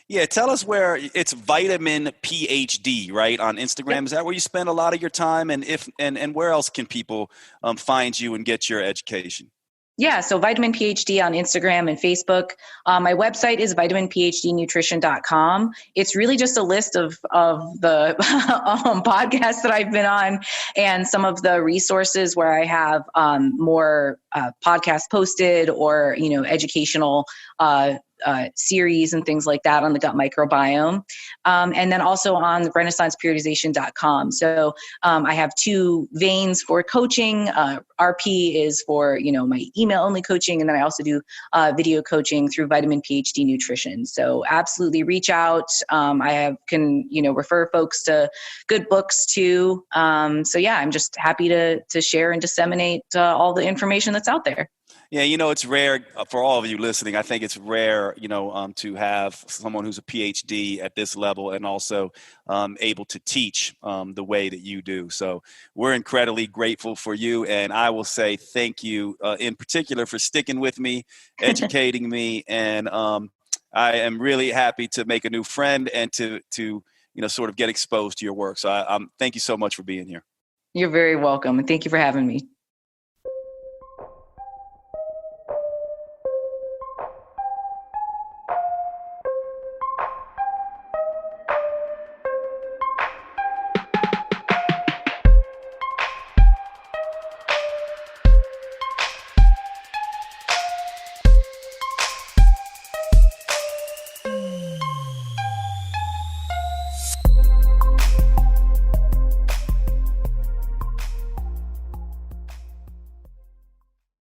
Yeah, tell us where it's Vitamin PhD, right, on Instagram. Yep. Is that where you spend a lot of your time? And and where else can people find you and get your education? Yeah, so Vitamin PhD on Instagram and Facebook. My website is vitaminphdnutrition.com. It's really just a list of the podcasts that I've been on, and some of the resources where I have more podcasts posted, or educational series and things like that on the gut microbiome. And then also on renaissanceperiodization.com. So I have 2 veins for coaching. RP is for, my email only coaching. And then I also do video coaching through Vitamin PhD Nutrition. So absolutely reach out. I can refer folks to good books too. So yeah, I'm just happy to share and disseminate all the information that's out there. Yeah, it's rare for all of you listening. I think it's rare, to have someone who's a PhD at this level and also able to teach the way that you do. So we're incredibly grateful for you. And I will say thank you in particular for sticking with me, educating me. And I am really happy to make a new friend and to sort of get exposed to your work. So thank you so much for being here. You're very welcome. And thank you for having me.